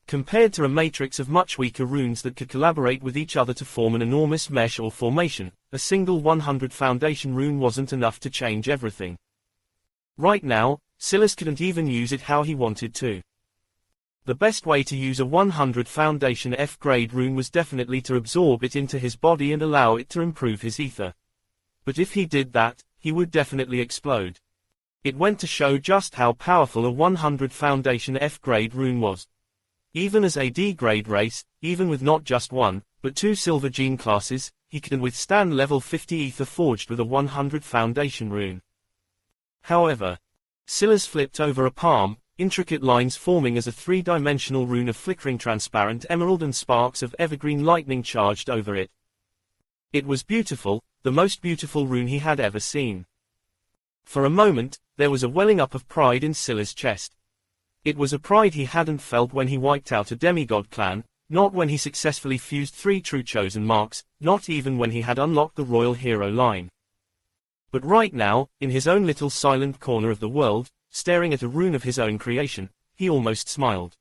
Compared to a matrix of much weaker runes that could collaborate with each other to form an enormous mesh or formation, a single 100 foundation rune wasn't enough to change everything. Right now, Silas couldn't even use it how he wanted to. The best way to use a 100 foundation F grade rune was definitely to absorb it into his body and allow it to improve his ether. But if he did that, he would definitely explode. It went to show just how powerful a 100 foundation F grade rune was. Even as a D grade race, even with not just one, but two silver gene classes, he could withstand level 50 ether forged with a 100 foundation rune. However, Silas flipped over a palm, intricate lines forming as a three-dimensional rune of flickering transparent emerald and sparks of evergreen lightning charged over it. It was beautiful, the most beautiful rune he had ever seen. For a moment, there was a welling up of pride in Scylla's chest. It was a pride he hadn't felt when he wiped out a demigod clan, not when he successfully fused 3 true chosen marks, not even when he had unlocked the royal hero line. But right now, in his own little silent corner of the world, staring at a rune of his own creation, he almost smiled.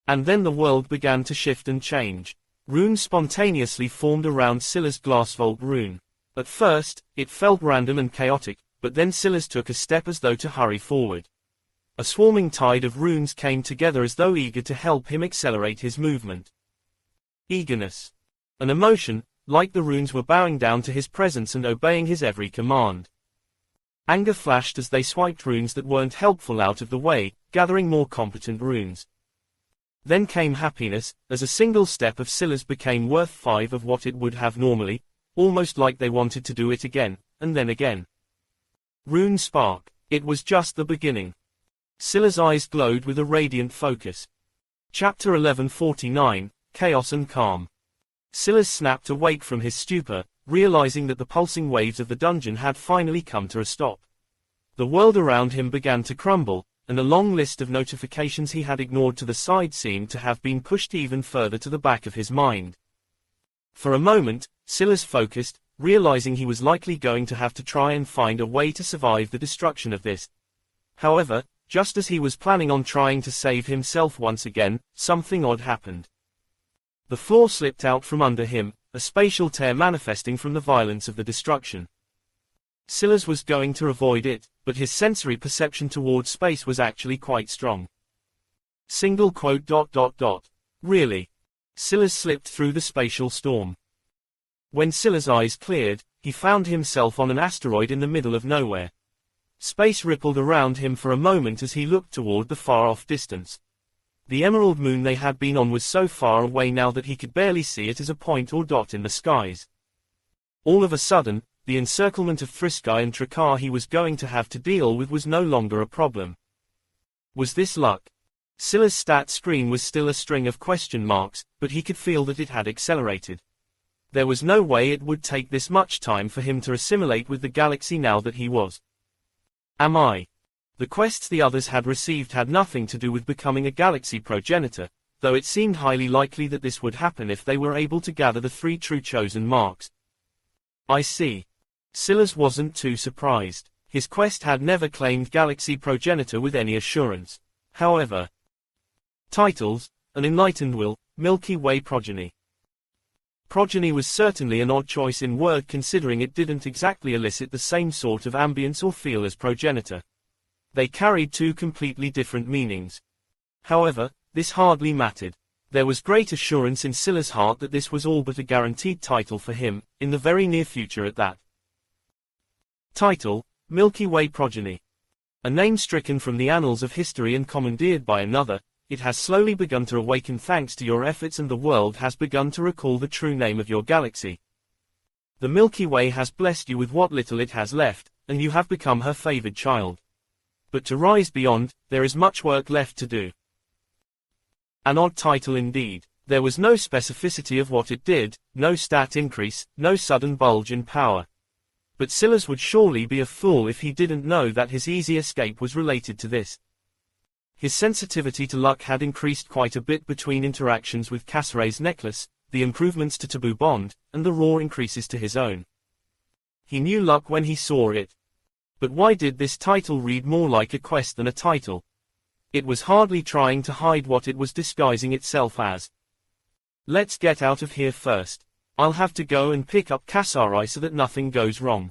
And then the world began to shift and change. Runes spontaneously formed around Scylla's glass vault rune. At first, it felt random and chaotic, but then Scylla's took a step as though to hurry forward. A swarming tide of runes came together as though eager to help him accelerate his movement. Eagerness. An emotion, like the runes were bowing down to his presence and obeying his every command. Anger flashed as they swiped runes that weren't helpful out of the way, gathering more competent runes. Then came happiness, as a single step of Scylla's became worth 5 of what it would have normally, almost like they wanted to do it again, and then again. Rune spark. It was just the beginning. Scylla's eyes glowed with a radiant focus. Chapter 1149, Chaos and Calm. Scylla snapped awake from his stupor, realizing that the pulsing waves of the dungeon had finally come to a stop. The world around him began to crumble, and a long list of notifications he had ignored to the side seemed to have been pushed even further to the back of his mind. For a moment, Scylla's focused, realizing he was likely going to have to try and find a way to survive the destruction of this. However, just as he was planning on trying to save himself once again, something odd happened. The floor slipped out from under him, a spatial tear manifesting from the violence of the destruction. Scylla's was going to avoid it, but his sensory perception towards space was actually quite strong. Single quote ... Really? Scylla's slipped through the spatial storm. When Scylla's eyes cleared, he found himself on an asteroid in the middle of nowhere. Space rippled around him for a moment as he looked toward the far-off distance. The emerald moon they had been on was so far away now that he could barely see it as a point or dot in the skies. All of a sudden, the encirclement of Thriskai and Trakar he was going to have to deal with was no longer a problem. Was this luck? Scylla's stat screen was still a string of question marks, but he could feel that it had accelerated. There was no way it would take this much time for him to assimilate with the galaxy now that he was. Am I? The quests the others had received had nothing to do with becoming a galaxy progenitor, though it seemed highly likely that this would happen if they were able to gather the 3 true chosen marks. I see. Scylla's wasn't too surprised. His quest had never claimed galaxy progenitor with any assurance. However, titles, An Enlightened Will, Milky Way Progeny. Progeny was certainly an odd choice in word considering it didn't exactly elicit the same sort of ambience or feel as progenitor. They carried 2 completely different meanings. However, this hardly mattered. There was great assurance in Scylla's heart that this was all but a guaranteed title for him, in the very near future at that. Title, Milky Way Progeny. A name stricken from the annals of history and commandeered by another, it has slowly begun to awaken thanks to your efforts and the world has begun to recall the true name of your galaxy. The Milky Way has blessed you with what little it has left, and you have become her favored child. But to rise beyond, there is much work left to do. An odd title indeed. There was no specificity of what it did, no stat increase, no sudden bulge in power. But Scylla's would surely be a fool if he didn't know that his easy escape was related to this. His sensitivity to luck had increased quite a bit between interactions with Cassere's necklace, the improvements to Taboo Bond, and the raw increases to his own. He knew luck when he saw it. But why did this title read more like a quest than a title? It was hardly trying to hide what it was disguising itself as. Let's get out of here first. I'll have to go and pick up Cassari so that nothing goes wrong.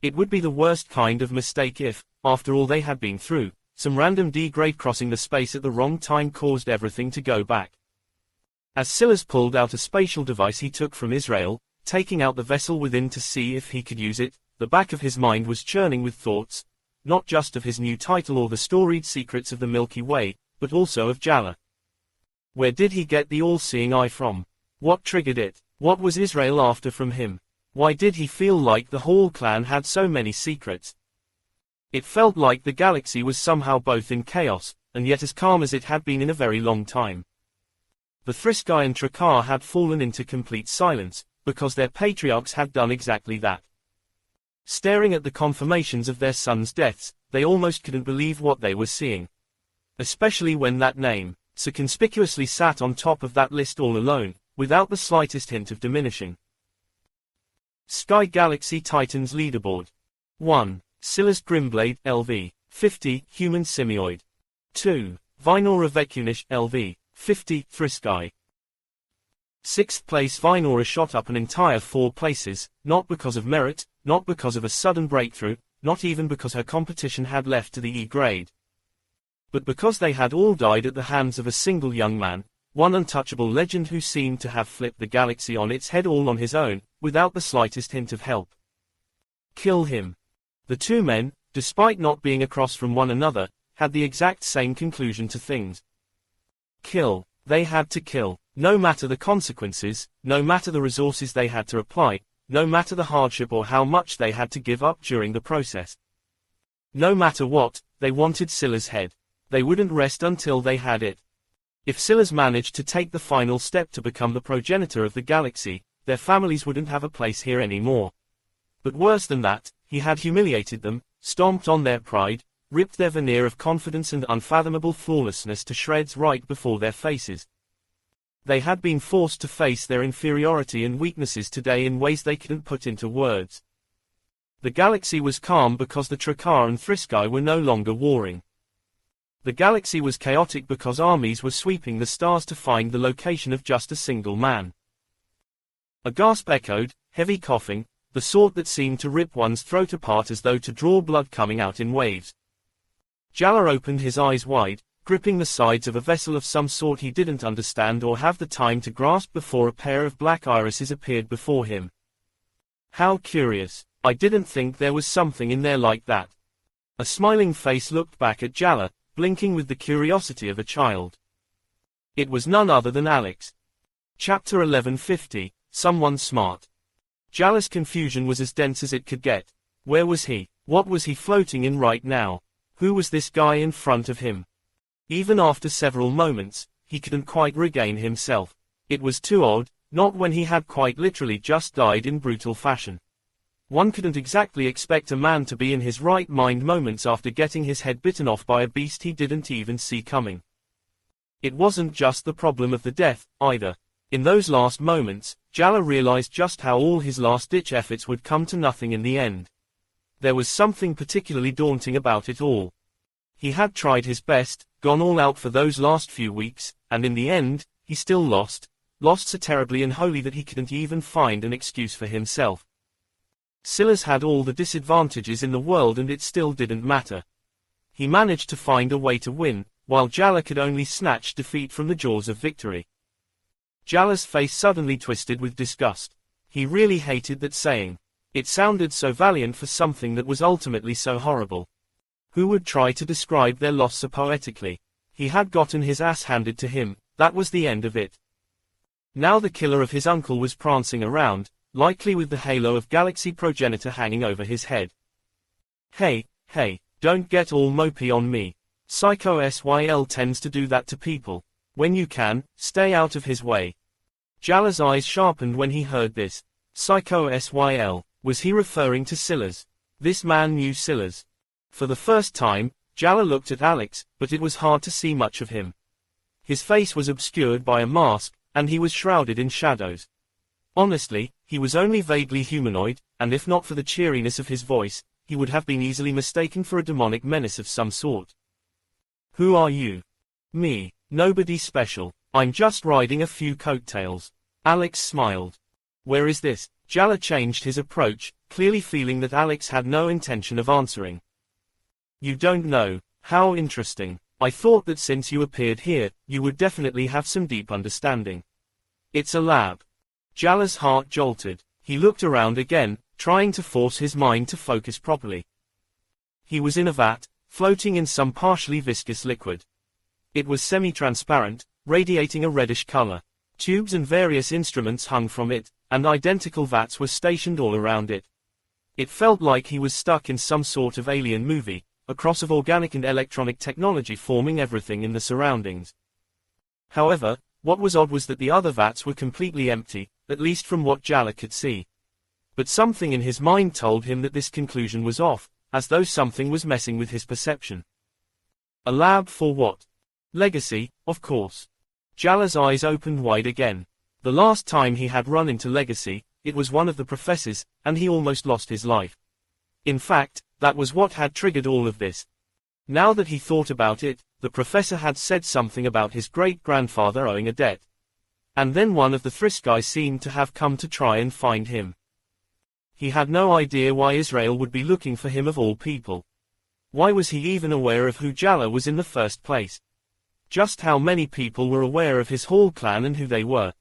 It would be the worst kind of mistake if, after all they had been through, some random D-grade crossing the space at the wrong time caused everything to go back. As Scylla's pulled out a spatial device he took from Israel, taking out the vessel within to see if he could use it, the back of his mind was churning with thoughts, not just of his new title or the storied secrets of the Milky Way, but also of Jala. Where did he get the all-seeing eye from? What triggered it? What was Israel after from him? Why did he feel like the Hall clan had so many secrets? It felt like the galaxy was somehow both in chaos, and yet as calm as it had been in a very long time. The Thriskai and Trakar had fallen into complete silence, because their patriarchs had done exactly that. Staring at the confirmations of their sons' deaths, they almost couldn't believe what they were seeing. Especially when that name, so conspicuously sat on top of that list all alone, without the slightest hint of diminishing. Sky Galaxy Titans Leaderboard. 1. Silas Grimblade, LV, 50, Human Simioid. 2. Vinora Vecunish, LV, 50, Frisky. 6th place Vinora shot up an entire 4 places, not because of merit, not because of a sudden breakthrough, not even because her competition had left to the E grade. But because they had all died at the hands of a single young man, one untouchable legend who seemed to have flipped the galaxy on its head all on his own, without the slightest hint of help. Kill him. The two men, despite not being across from one another, had the exact same conclusion to things. Kill. They had to kill. No matter the consequences, no matter the resources they had to apply, no matter the hardship or how much they had to give up during the process. No matter what, they wanted Scylla's head. They wouldn't rest until they had it. If Scylla's managed to take the final step to become the progenitor of the galaxy, their families wouldn't have a place here anymore. But worse than that, he had humiliated them, stomped on their pride, ripped their veneer of confidence and unfathomable flawlessness to shreds right before their faces. They had been forced to face their inferiority and weaknesses today in ways they couldn't put into words. The galaxy was calm because the Trakar and Frisky were no longer warring. The galaxy was chaotic because armies were sweeping the stars to find the location of just a single man. A gasp echoed, heavy coughing, the sort that seemed to rip one's throat apart as though to draw blood coming out in waves. Jala opened his eyes wide, gripping the sides of a vessel of some sort he didn't understand or have the time to grasp before a pair of black irises appeared before him. How curious. I didn't think there was something in there like that. A smiling face looked back at Jala, blinking with the curiosity of a child. It was none other than Alex. Chapter 1150, Someone Smart. Jala's confusion was as dense as it could get. Where was he? What was he floating in right now? Who was this guy in front of him? Even after several moments, he couldn't quite regain himself. It was too odd, not when he had quite literally just died in brutal fashion. One couldn't exactly expect a man to be in his right mind moments after getting his head bitten off by a beast he didn't even see coming. It wasn't just the problem of the death, either. In those last moments, Jala realized just how all his last-ditch efforts would come to nothing in the end. There was something particularly daunting about it all. He had tried his best, gone all out for those last few weeks, and in the end, he still lost so terribly and wholly that he couldn't even find an excuse for himself. Silas had all the disadvantages in the world and it still didn't matter. He managed to find a way to win, while Jala could only snatch defeat from the jaws of victory. Jala's face suddenly twisted with disgust. He really hated that saying. It sounded so valiant for something that was ultimately so horrible. Who would try to describe their loss so poetically? He had gotten his ass handed to him, that was the end of it. Now the killer of his uncle was prancing around, likely with the halo of Galaxy Progenitor hanging over his head. Hey, don't get all mopey on me. Psycho-SYL tends to do that to people. When you can, stay out of his way. Jala's eyes sharpened when he heard this. Psycho-SYL, was he referring to Silas? This man knew Silas. For the first time, Jala looked at Alex, but it was hard to see much of him. His face was obscured by a mask, and he was shrouded in shadows. Honestly, he was only vaguely humanoid, and if not for the cheeriness of his voice, he would have been easily mistaken for a demonic menace of some sort. Who are you? Me. Nobody special. I'm just riding a few coattails. Alex smiled. Where is this? Jala changed his approach, clearly feeling that Alex had no intention of answering. You don't know. How interesting. I thought that since you appeared here, you would definitely have some deep understanding. It's a lab. Jala's heart jolted. He looked around again, trying to force his mind to focus properly. He was in a vat, floating in some partially viscous liquid. It was semi-transparent, radiating a reddish color. Tubes and various instruments hung from it, and identical vats were stationed all around it. It felt like he was stuck in some sort of alien movie, a cross of organic and electronic technology forming everything in the surroundings. However, what was odd was that the other vats were completely empty, at least from what Jala could see. But something in his mind told him that this conclusion was off, as though something was messing with his perception. A lab for what? Legacy, of course. Jala's eyes opened wide again. The last time he had run into Legacy, it was one of the professors, and he almost lost his life. In fact, that was what had triggered all of this. Now that he thought about it, the professor had said something about his great-grandfather owing a debt. And then one of the Thriskai seemed to have come to try and find him. He had no idea why Israel would be looking for him of all people. Why was he even aware of who Jala was in the first place? Just how many people were aware of his Hall clan and who they were?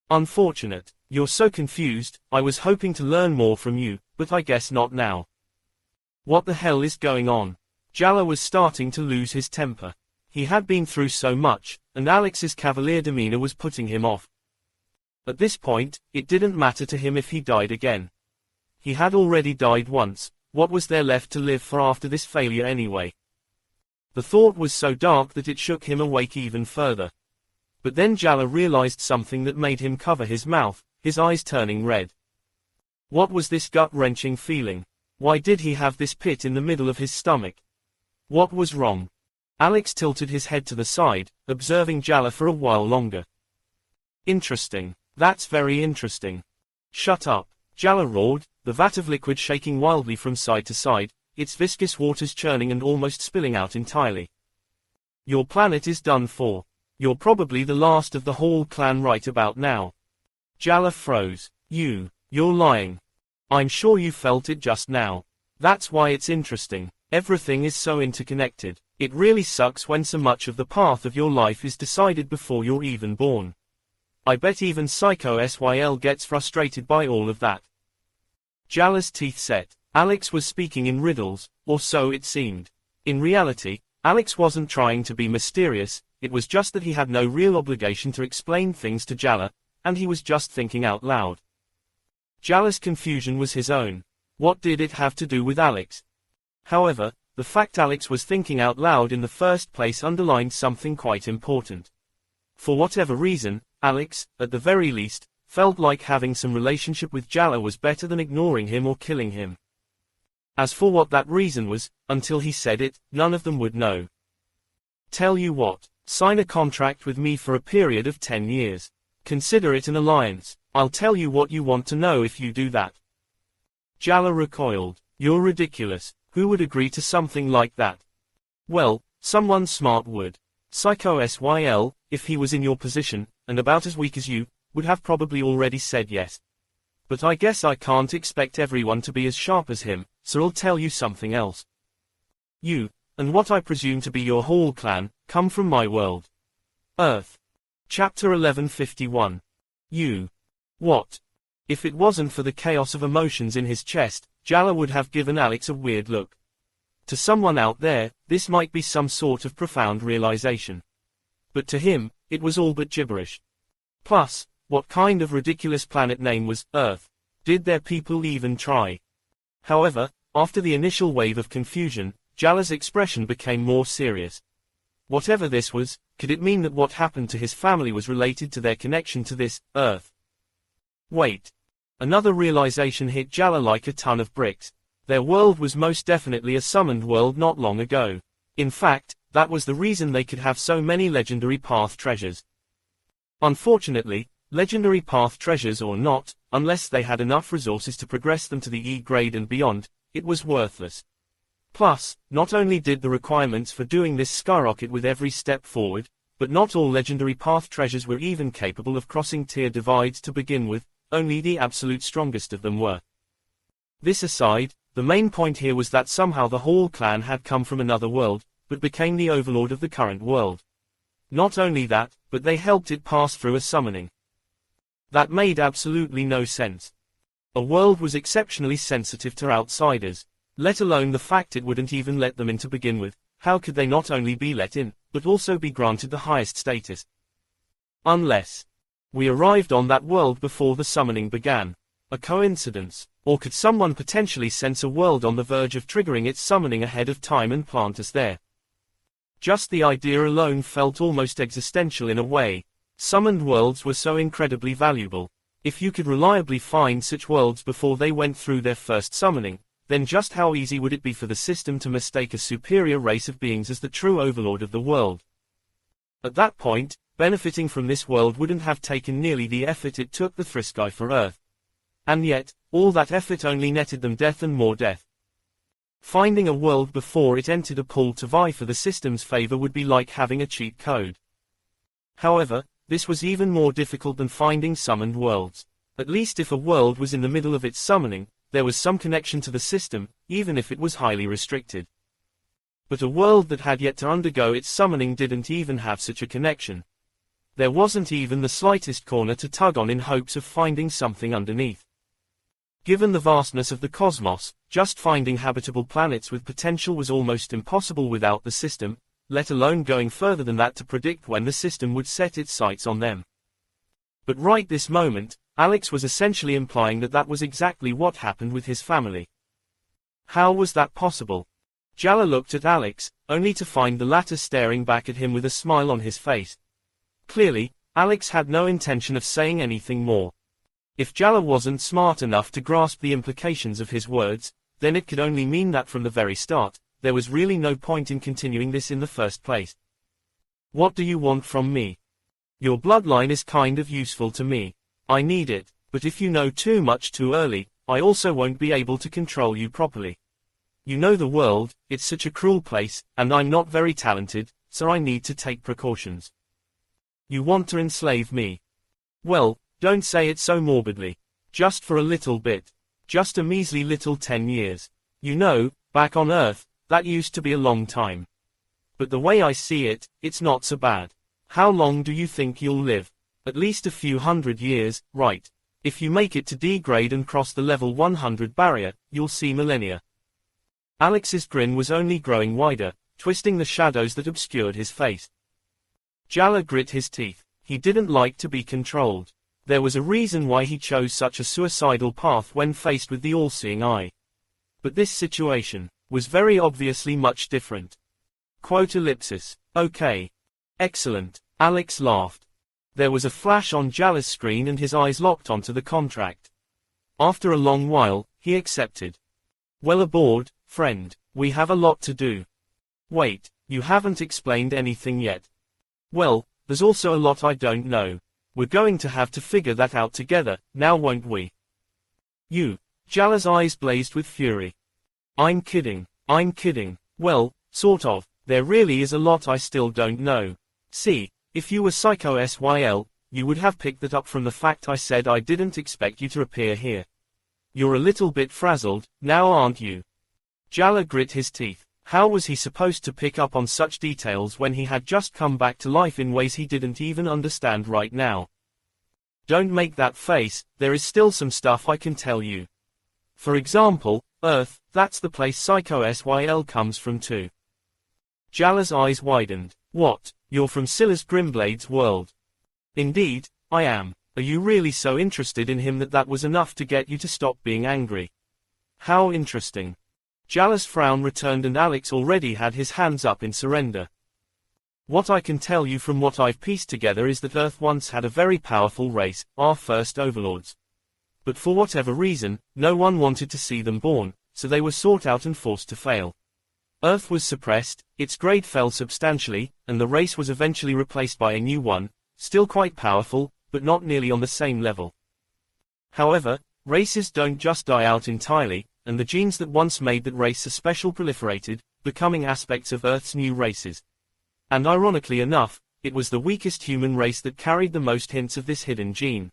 Unfortunate. You're so confused. I was hoping to learn more from you, but I guess not now. What the hell is going on? Jala was starting to lose his temper. He had been through so much, and Alex's cavalier demeanor was putting him off. At this point, it didn't matter to him if he died again. He had already died once. What was there left to live for after this failure anyway? The thought was so dark that it shook him awake even further. But then Jala realized something that made him cover his mouth, his eyes turning red. What was this gut-wrenching feeling? Why did he have this pit in the middle of his stomach? What was wrong? Alex tilted his head to the side, observing Jala for a while longer. Interesting. That's very interesting. Shut up. Jala roared, the vat of liquid shaking wildly from side to side, its viscous waters churning and almost spilling out entirely. Your planet is done for. You're probably the last of the Hall clan right about now. Jala froze. You're lying. I'm sure you felt it just now. That's why it's interesting. Everything is so interconnected. It really sucks when so much of the path of your life is decided before you're even born. I bet even Psycho-Syl gets frustrated by all of that. Jala's teeth set. Alex was speaking in riddles, or so it seemed. In reality, Alex wasn't trying to be mysterious, it was just that he had no real obligation to explain things to Jala, and he was just thinking out loud. Jala's confusion was his own. What did it have to do with Alex? However, the fact Alex was thinking out loud in the first place underlined something quite important. For whatever reason, Alex, at the very least, felt like having some relationship with Jala was better than ignoring him or killing him. As for what that reason was, until he said it, none of them would know. Tell you what, sign a contract with me for a period of 10 years. Consider it an alliance. I'll tell you what you want to know if you do that. Jala recoiled. You're ridiculous. Who would agree to something like that? Well, someone smart would. Psycho-Syl, if he was in your position, and about as weak as you, would have probably already said yes. But I guess I can't expect everyone to be as sharp as him, so I'll tell you something else. You, and what I presume to be your Hall clan, come from my world. Earth. Chapter 1151. You. What? If it wasn't for the chaos of emotions in his chest, Jala would have given Alex a weird look. To someone out there, this might be some sort of profound realization. But to him, it was all but gibberish. Plus, what kind of ridiculous planet name was Earth? Did their people even try? However, after the initial wave of confusion, Jala's expression became more serious. Whatever this was, could it mean that what happened to his family was related to their connection to this Earth? Wait. Another realization hit Jala like a ton of bricks. Their world was most definitely a summoned world not long ago. In fact, that was the reason they could have so many legendary path treasures. Unfortunately, legendary path treasures or not, unless they had enough resources to progress them to the E grade and beyond, it was worthless. Plus, not only did the requirements for doing this skyrocket with every step forward, but not all legendary path treasures were even capable of crossing tier divides to begin with, only the absolute strongest of them were. This aside, the main point here was that somehow the Hall clan had come from another world, but became the overlord of the current world. Not only that, but they helped it pass through a summoning. That made absolutely no sense. A world was exceptionally sensitive to outsiders, let alone the fact it wouldn't even let them in to begin with. How could they not only be let in, but also be granted the highest status? Unless we arrived on that world before the summoning began. A coincidence? Or could someone potentially sense a world on the verge of triggering its summoning ahead of time and plant us there? Just the idea alone felt almost existential in a way. Summoned worlds were so incredibly valuable. If you could reliably find such worlds before they went through their first summoning, then just how easy would it be for the system to mistake a superior race of beings as the true overlord of the world? At that point, benefiting from this world wouldn't have taken nearly the effort it took the Thriskai for Earth. And yet, all that effort only netted them death and more death. Finding a world before it entered a pool to vie for the system's favor would be like having a cheat code. However, this was even more difficult than finding summoned worlds. At least if a world was in the middle of its summoning, there was some connection to the system, even if it was highly restricted. But a world that had yet to undergo its summoning didn't even have such a connection. There wasn't even the slightest corner to tug on in hopes of finding something underneath. Given the vastness of the cosmos, just finding habitable planets with potential was almost impossible without the system, let alone going further than that to predict when the system would set its sights on them. But right this moment, Alex was essentially implying that that was exactly what happened with his family. How was that possible? Jalla looked at Alex, only to find the latter staring back at him with a smile on his face. Clearly, Alex had no intention of saying anything more. If Jalla wasn't smart enough to grasp the implications of his words, then it could only mean that from the very start, there was really no point in continuing this in the first place. What do you want from me? Your bloodline is kind of useful to me. I need it, but if you know too much too early, I also won't be able to control you properly. You know the world, it's such a cruel place, and I'm not very talented, so I need to take precautions. You want to enslave me? Well, don't say it so morbidly. Just for a little bit. Just a measly little 10 years. You know, back on Earth, that used to be a long time. But the way I see it, it's not so bad. How long do you think you'll live? At least a few hundred years, right? If you make it to D-grade and cross the level 100 barrier, you'll see millennia. Alex's grin was only growing wider, twisting the shadows that obscured his face. Jalla grit his teeth. He didn't like to be controlled. There was a reason why he chose such a suicidal path when faced with the all-seeing eye. But this situation was very obviously much different. Quote ellipsis. Okay. Excellent. Alex laughed. There was a flash on Jalla's screen and his eyes locked onto the contract. After a long while, he accepted. Well aboard, friend. We have a lot to do. Wait, you haven't explained anything yet. Well, there's also a lot I don't know. We're going to have to figure that out together, now won't we? You. Jalla's eyes blazed with fury. I'm kidding. I'm kidding. Well, sort of. There really is a lot I still don't know. See, if you were Psycho-SYL, you would have picked that up from the fact I said I didn't expect you to appear here. You're a little bit frazzled, now aren't you? Jalla grit his teeth. How was he supposed to pick up on such details when he had just come back to life in ways he didn't even understand right now? Don't make that face, there is still some stuff I can tell you. For example, Earth, that's the place Psycho-SYL comes from too. Jalla's eyes widened. What? You're from Silas Grimblade's world? Indeed, I am. Are you really so interested in him that was enough to get you to stop being angry? How interesting. Jalla's frown returned and Alex already had his hands up in surrender. What I can tell you from what I've pieced together is that Earth once had a very powerful race, our first overlords. But for whatever reason, no one wanted to see them born, so they were sought out and forced to fail. Earth was suppressed, its grade fell substantially, and the race was eventually replaced by a new one, still quite powerful, but not nearly on the same level. However, races don't just die out entirely, and the genes that once made that race a special proliferated, becoming aspects of Earth's new races. And ironically enough, it was the weakest human race that carried the most hints of this hidden gene.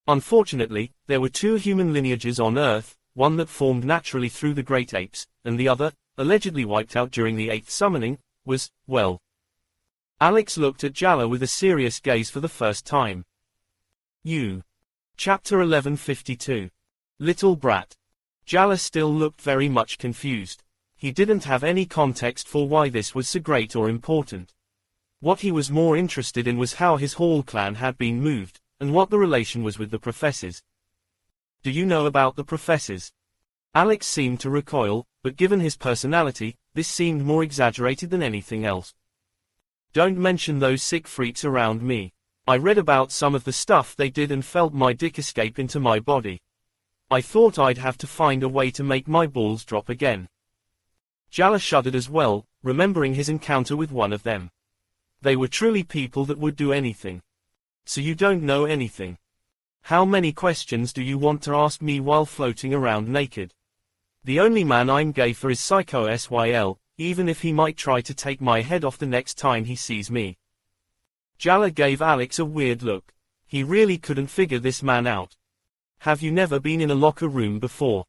Unfortunately, there were two human lineages on Earth, one that formed naturally through the great apes, and the other, allegedly wiped out during the 8th summoning, was, well. Alex looked at Jalla with a serious gaze for the first time. You. Chapter 1152. Little brat. Jalla still looked very much confused. He didn't have any context for why this was so great or important. What he was more interested in was how his Hall clan had been moved, and what the relation was with the professors. Do you know about the professors? Alex seemed to recoil, but given his personality, this seemed more exaggerated than anything else. Don't mention those sick freaks around me. I read about some of the stuff they did and felt my dick escape into my body. I thought I'd have to find a way to make my balls drop again. Jala shuddered as well, remembering his encounter with one of them. They were truly people that would do anything. So you don't know anything. How many questions do you want to ask me while floating around naked? The only man I'm gay for is Psycho-Syl, even if he might try to take my head off the next time he sees me. Jala gave Alex a weird look. He really couldn't figure this man out. Have you never been in a locker room before?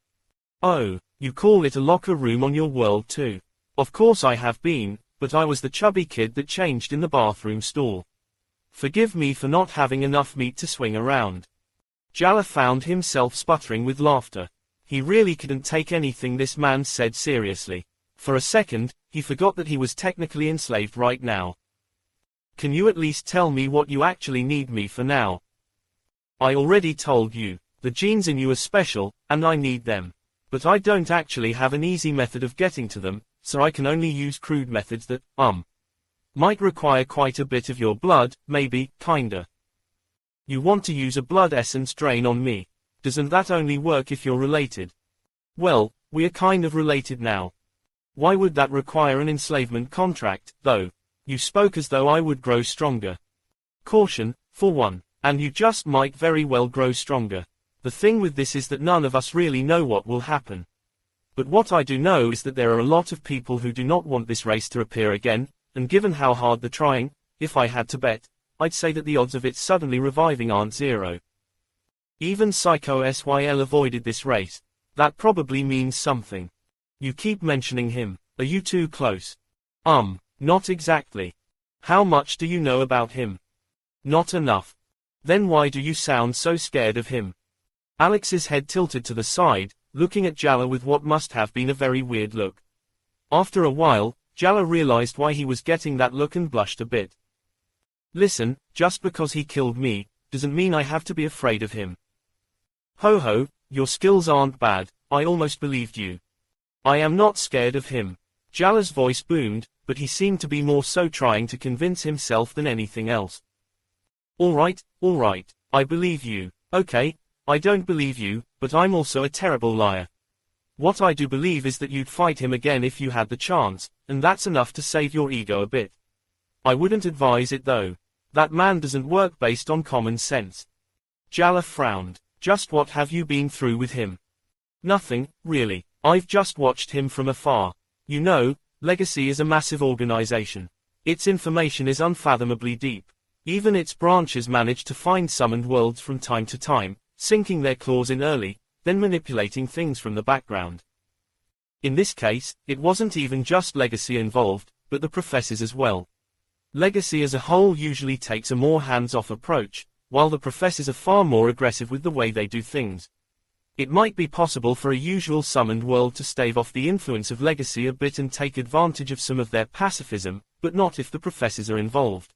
Oh, you call it a locker room on your world too? Of course I have been, but I was the chubby kid that changed in the bathroom stall. Forgive me for not having enough meat to swing around. Jala found himself sputtering with laughter. He really couldn't take anything this man said seriously. For a second, he forgot that he was technically enslaved right now. Can you at least tell me what you actually need me for now? I already told you, the genes in you are special, and I need them. But I don't actually have an easy method of getting to them, so I can only use crude methods that, might require quite a bit of your blood, maybe, kinda. You want to use a blood essence drain on me. Doesn't that only work if you're related? Well, we are kind of related now. Why would that require an enslavement contract, though? You spoke as though I would grow stronger. Caution, for one, and you just might very well grow stronger. The thing with this is that none of us really know what will happen. But what I do know is that there are a lot of people who do not want this race to appear again, and given how hard they're trying, if I had to bet, I'd say that the odds of it suddenly reviving aren't zero. Even Psycho-Syl avoided this race. That probably means something. You keep mentioning him. Are you too close? Not exactly. How much do you know about him? Not enough. Then why do you sound so scared of him? Alex's head tilted to the side, looking at Jala with what must have been a very weird look. After a while, Jala realized why he was getting that look and blushed a bit. Listen, just because he killed me, doesn't mean I have to be afraid of him. Ho ho, your skills aren't bad, I almost believed you. I am not scared of him. Jala's voice boomed, but he seemed to be more so trying to convince himself than anything else. Alright, I believe you. Okay, I don't believe you, but I'm also a terrible liar. What I do believe is that you'd fight him again if you had the chance, and that's enough to save your ego a bit. I wouldn't advise it though. That man doesn't work based on common sense. Jala frowned. Just what have you been through with him? Nothing, really. I've just watched him from afar. You know, Legacy is a massive organization. Its information is unfathomably deep. Even its branches manage to find summoned worlds from time to time, sinking their claws in early, then manipulating things from the background. In this case, it wasn't even just Legacy involved, but the professors as well. Legacy as a whole usually takes a more hands-off approach, while the professors are far more aggressive with the way they do things. It might be possible for a usual summoned world to stave off the influence of Legacy a bit and take advantage of some of their pacifism, but not if the professors are involved.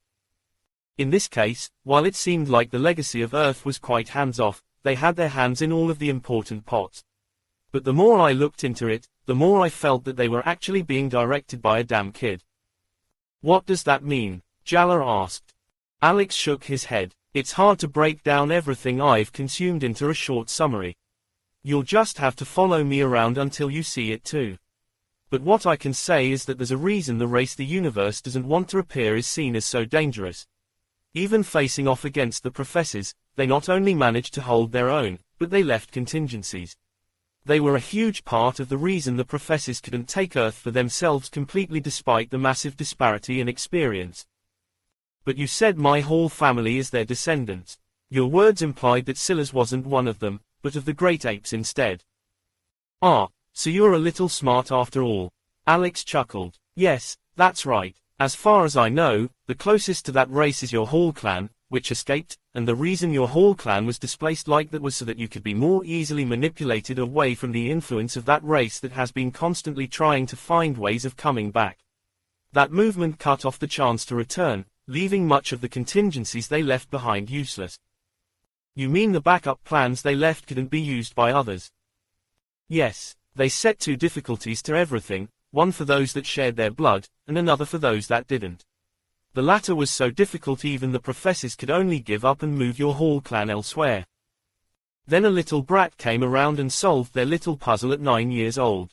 In this case, while it seemed like the Legacy of Earth was quite hands-off, they had their hands in all of the important pots. But the more I looked into it, the more I felt that they were actually being directed by a damn kid. What does that mean? Jala asked. Alex shook his head. It's hard to break down everything I've consumed into a short summary. You'll just have to follow me around until you see it too. But what I can say is that there's a reason the race the universe doesn't want to appear is seen as so dangerous. Even facing off against the professors, they not only managed to hold their own, but they left contingencies. They were a huge part of the reason the professors couldn't take Earth for themselves completely despite the massive disparity in experience. But you said my whole family is their descendants. Your words implied that Scylla's wasn't one of them, but of the great apes instead. Ah, so you're a little smart after all. Alex chuckled. Yes, that's right. As far as I know, the closest to that race is your Hall clan, which escaped, and the reason your Hall clan was displaced like that was so that you could be more easily manipulated away from the influence of that race that has been constantly trying to find ways of coming back. That movement cut off the chance to return, leaving much of the contingencies they left behind useless. You mean the backup plans they left couldn't be used by others? Yes, they set two difficulties to everything, one for those that shared their blood, and another for those that didn't. The latter was so difficult even the professors could only give up and move your whole clan elsewhere. Then a little brat came around and solved their little puzzle at 9 years old.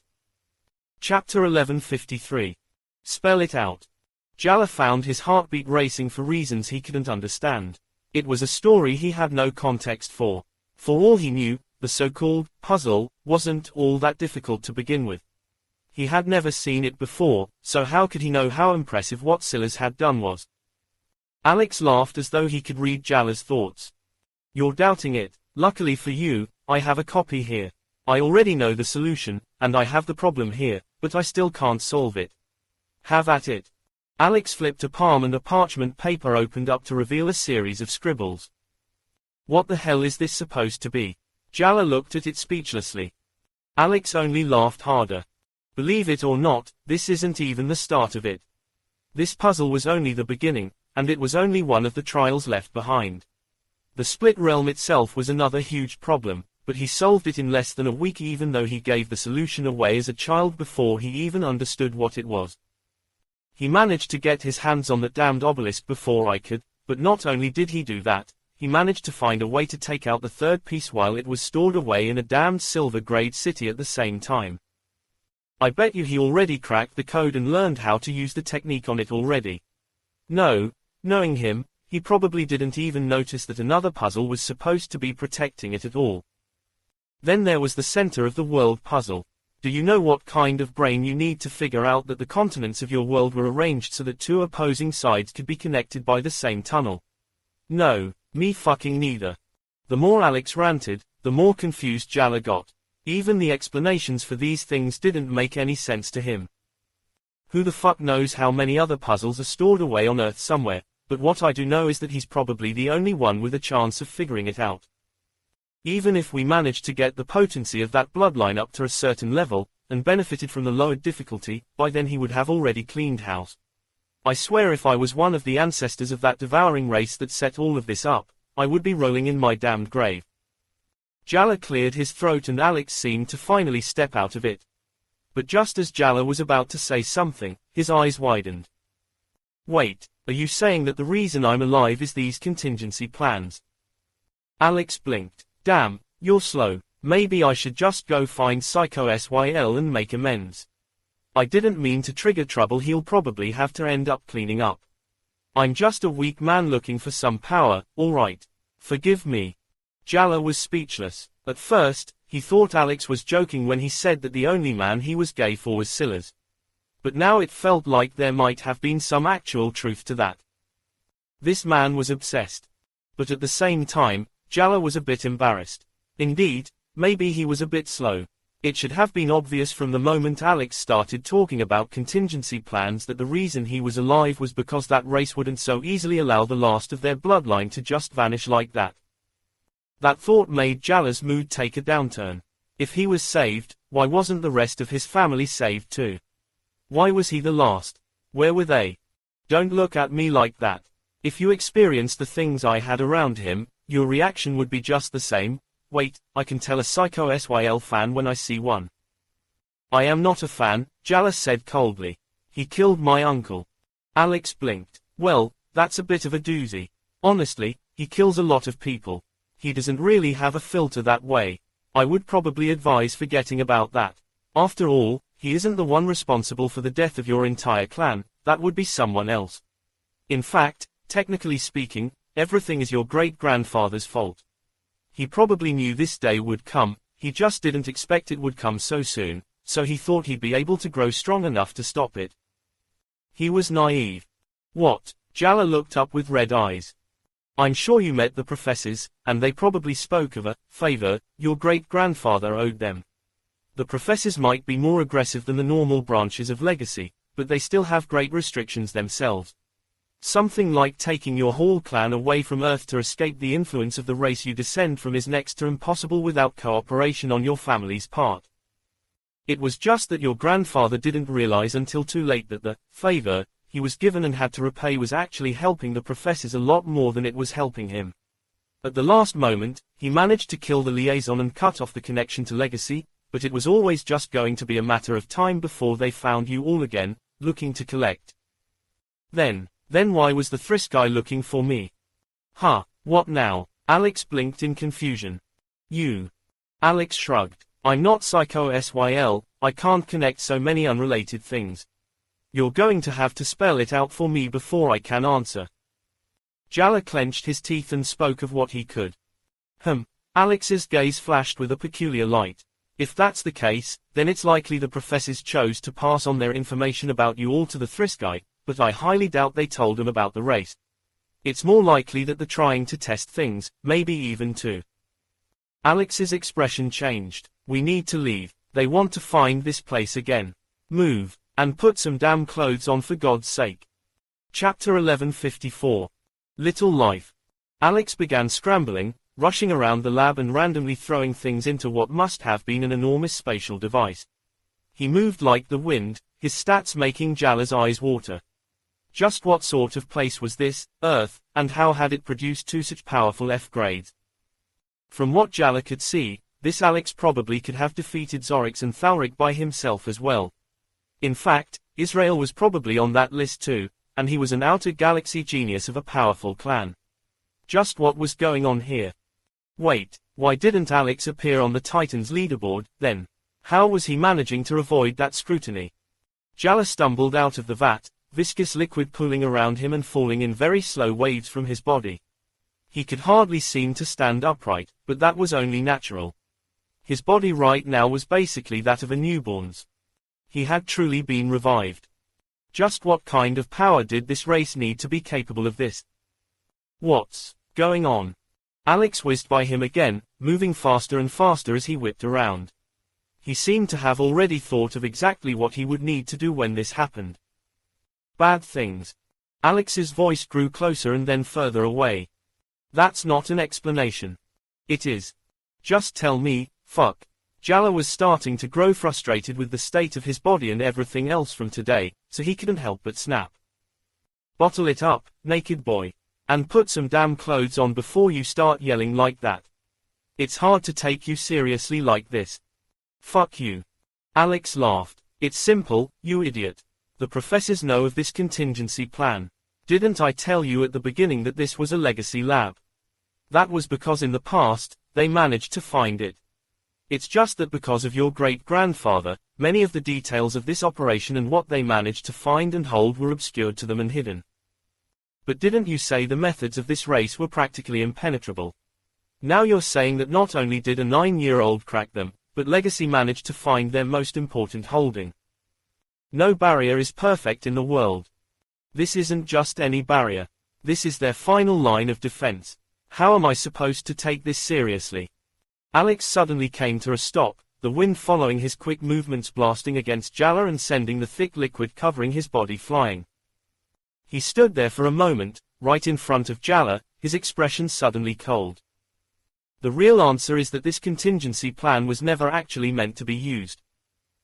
Chapter 1153. Spell it out. Jala found his heartbeat racing for reasons he couldn't understand. It was a story he had no context for. For all he knew, the so-called puzzle wasn't all that difficult to begin with. He had never seen it before, so how could he know how impressive what Silas had done was? Alex laughed as though he could read Jala's thoughts. You're doubting it. Luckily for you, I have a copy here. I already know the solution, and I have the problem here, but I still can't solve it. Have at it. Alex flipped a palm and a parchment paper opened up to reveal a series of scribbles. What the hell is this supposed to be? Jala looked at it speechlessly. Alex only laughed harder. Believe it or not, this isn't even the start of it. This puzzle was only the beginning, and it was only one of the trials left behind. The split realm itself was another huge problem, but he solved it in less than a week even though he gave the solution away as a child before he even understood what it was. He managed to get his hands on that damned obelisk before I could, but not only did he do that, he managed to find a way to take out the third piece while it was stored away in a damned silver-grade city at the same time. I bet you he already cracked the code and learned how to use the technique on it already. No, knowing him, he probably didn't even notice that another puzzle was supposed to be protecting it at all. Then there was the center of the world puzzle. Do you know what kind of brain you need to figure out that the continents of your world were arranged so that two opposing sides could be connected by the same tunnel? No, me fucking neither. The more Alex ranted, the more confused Jala got. Even the explanations for these things didn't make any sense to him. Who the fuck knows how many other puzzles are stored away on Earth somewhere, but what I do know is that he's probably the only one with a chance of figuring it out. Even if we managed to get the potency of that bloodline up to a certain level, and benefited from the lowered difficulty, by then he would have already cleaned house. I swear if I was one of the ancestors of that devouring race that set all of this up, I would be rolling in my damned grave. Jala cleared his throat and Alex seemed to finally step out of it. But just as Jala was about to say something, his eyes widened. Wait, are you saying that the reason I'm alive is these contingency plans? Alex blinked. Damn, you're slow. Maybe I should just go find Psycho-Syl and make amends. I didn't mean to trigger trouble he'll probably have to end up cleaning up. I'm just a weak man looking for some power, alright. Forgive me. Jala was speechless. At first, he thought Alex was joking when he said that the only man he was gay for was Silas. But now it felt like there might have been some actual truth to that. This man was obsessed. But at the same time, Jala was a bit embarrassed. Indeed, maybe he was a bit slow. It should have been obvious from the moment Alex started talking about contingency plans that the reason he was alive was because that race wouldn't so easily allow the last of their bloodline to just vanish like that. That thought made Jala's mood take a downturn. If he was saved, why wasn't the rest of his family saved too? Why was he the last? Where were they? Don't look at me like that. If you experienced the things I had around him, your reaction would be just the same. Wait, I can tell a Psycho-Syl fan when I see one. I am not a fan, Jala said coldly. He killed my uncle. Alex blinked. Well, that's a bit of a doozy. Honestly, he kills a lot of people. He doesn't really have a filter that way. I would probably advise forgetting about that. After all, he isn't the one responsible for the death of your entire clan, that would be someone else. In fact, technically speaking, everything is your great-grandfather's fault. He probably knew this day would come, he just didn't expect it would come so soon, so he thought he'd be able to grow strong enough to stop it. He was naive. What? Jala looked up with red eyes. I'm sure you met the professors, and they probably spoke of a favor your great-grandfather owed them. The professors might be more aggressive than the normal branches of legacy, but they still have great restrictions themselves. Something like taking your whole clan away from Earth to escape the influence of the race you descend from is next to impossible without cooperation on your family's part. It was just that your grandfather didn't realize until too late that the favor he was given and had to repay was actually helping the professors a lot more than it was helping him. At the last moment, he managed to kill the liaison and cut off the connection to legacy, but it was always just going to be a matter of time before they found you all again, looking to collect. Then Then why was the Thriss guy looking for me? Huh, what now? Alex blinked in confusion. You. Alex shrugged. I'm not psycho-SYL, I can't connect so many unrelated things. You're going to have to spell it out for me before I can answer. Jala clenched his teeth and spoke of what he could. Alex's gaze flashed with a peculiar light. If that's the case, then it's likely the professors chose to pass on their information about you all to the Thriss guy, but I highly doubt they told him about the race. It's more likely that they're trying to test things, maybe even to. Alex's expression changed. We need to leave. They want to find this place again. Move, and put some damn clothes on for God's sake. Chapter 1154. Little Life. Alex began scrambling, rushing around the lab and randomly throwing things into what must have been an enormous spatial device. He moved like the wind, his stats making Jala's eyes water. Just what sort of place was this, Earth, and how had it produced two such powerful F grades? From what Jala could see, this Alex probably could have defeated Zorix and Thalric by himself as well. In fact, Israel was probably on that list too, and he was an outer galaxy genius of a powerful clan. Just what was going on here? Wait, why didn't Alex appear on the Titans leaderboard, then? How was he managing to avoid that scrutiny? Jala stumbled out of the vat, viscous liquid pooling around him and falling in very slow waves from his body. He could hardly seem to stand upright, but that was only natural. His body right now was basically that of a newborn's. He had truly been revived. Just what kind of power did this race need to be capable of this? What's going on? Alex whizzed by him again, moving faster and faster as he whipped around. He seemed to have already thought of exactly what he would need to do when this happened. Bad things. Alex's voice grew closer and then further away. That's not an explanation. It is. Just tell me, fuck. Jala was starting to grow frustrated with the state of his body and everything else from today, so he couldn't help but snap. Bottle it up, naked boy. And put some damn clothes on before you start yelling like that. It's hard to take you seriously like this. Fuck you. Alex laughed. It's simple, you idiot. The professors know of this contingency plan. Didn't I tell you at the beginning that this was a legacy lab? That was because in the past, they managed to find it. It's just that because of your great-grandfather, many of the details of this operation and what they managed to find and hold were obscured to them and hidden. But didn't you say the methods of this race were practically impenetrable? Now you're saying that not only did a 9-year-old crack them, but Legacy managed to find their most important holding. No barrier is perfect in the world. This isn't just any barrier. This is their final line of defense. How am I supposed to take this seriously? Alex suddenly came to a stop, the wind following his quick movements blasting against Jala and sending the thick liquid covering his body flying. He stood there for a moment, right in front of Jala, his expression suddenly cold. The real answer is that this contingency plan was never actually meant to be used.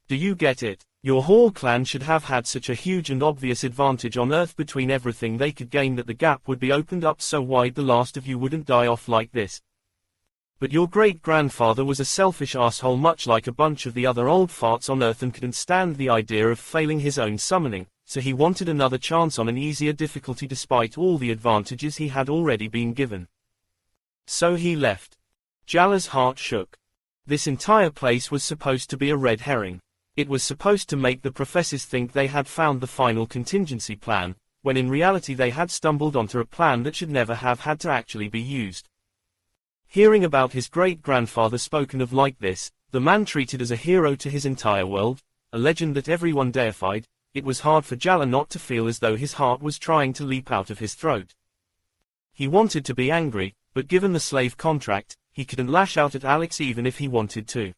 Do you get it? Your whole clan should have had such a huge and obvious advantage on Earth between everything they could gain that the gap would be opened up so wide the last of you wouldn't die off like this. But your great-grandfather was a selfish asshole much like a bunch of the other old farts on Earth and couldn't stand the idea of failing his own summoning, so he wanted another chance on an easier difficulty despite all the advantages he had already been given. So he left. Jala's heart shook. This entire place was supposed to be a red herring. It was supposed to make the professors think they had found the final contingency plan, when in reality they had stumbled onto a plan that should never have had to actually be used. Hearing about his great-grandfather spoken of like this, the man treated as a hero to his entire world, a legend that everyone deified, it was hard for Jala not to feel as though his heart was trying to leap out of his throat. He wanted to be angry, but given the slave contract, he couldn't lash out at Alex even if he wanted to.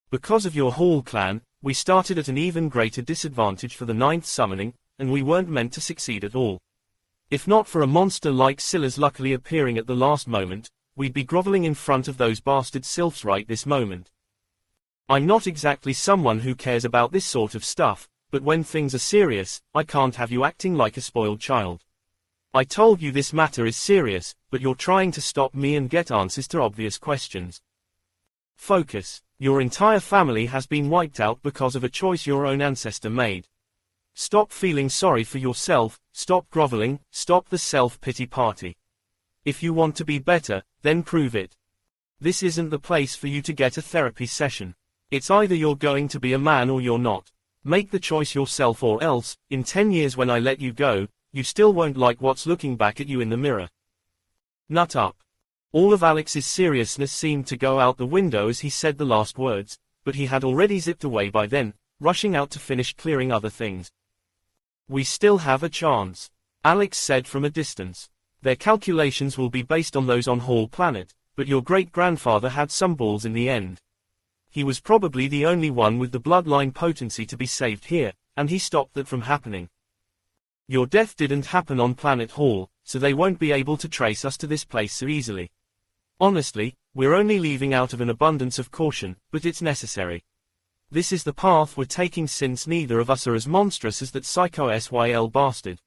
Because of your whole clan, we started at an even greater disadvantage for the 9th summoning, and we weren't meant to succeed at all. If not for a monster like Scylla's luckily appearing at the last moment, we'd be groveling in front of those bastard sylphs right this moment. I'm not exactly someone who cares about this sort of stuff, but when things are serious, I can't have you acting like a spoiled child. I told you this matter is serious, but you're trying to stop me and get answers to obvious questions. Focus. Your entire family has been wiped out because of a choice your own ancestor made. Stop feeling sorry for yourself, stop groveling, stop the self-pity party. If you want to be better, then prove it. This isn't the place for you to get a therapy session. It's either you're going to be a man or you're not. Make the choice yourself, or else, in 10 years when I let you go, you still won't like what's looking back at you in the mirror. Nut up. All of Alex's seriousness seemed to go out the window as he said the last words, but he had already zipped away by then, rushing out to finish clearing other things. We still have a chance, Alex said from a distance. Their calculations will be based on those on Hall Planet, but your great-grandfather had some balls in the end. He was probably the only one with the bloodline potency to be saved here, and he stopped that from happening. Your death didn't happen on Planet Hall, so they won't be able to trace us to this place so easily. Honestly, we're only leaving out of an abundance of caution, but it's necessary. This is the path we're taking since neither of us are as monstrous as that psycho-SYL bastard.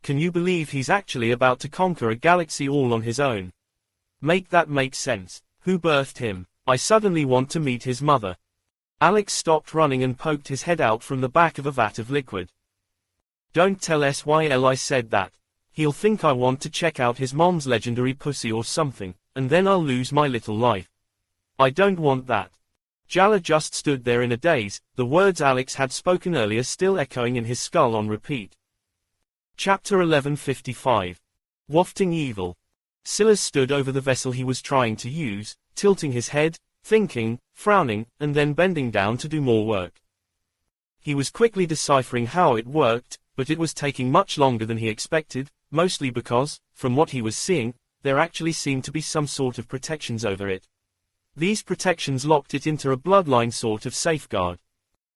Can you believe he's actually about to conquer a galaxy all on his own? Make that make sense. Who birthed him? I suddenly want to meet his mother. Alex stopped running and poked his head out from the back of a vat of liquid. Don't tell SYL I said that. He'll think I want to check out his mom's legendary pussy or something, and then I'll lose my little life. I don't want that. Jalla just stood there in a daze, the words Alex had spoken earlier still echoing in his skull on repeat. Chapter 1155. Wafting Evil. Silas stood over the vessel he was trying to use, tilting his head, thinking, frowning, and then bending down to do more work. He was quickly deciphering how it worked, but it was taking much longer than he expected, mostly because, from what he was seeing, there actually seemed to be some sort of protections over it. These protections locked it into a bloodline sort of safeguard.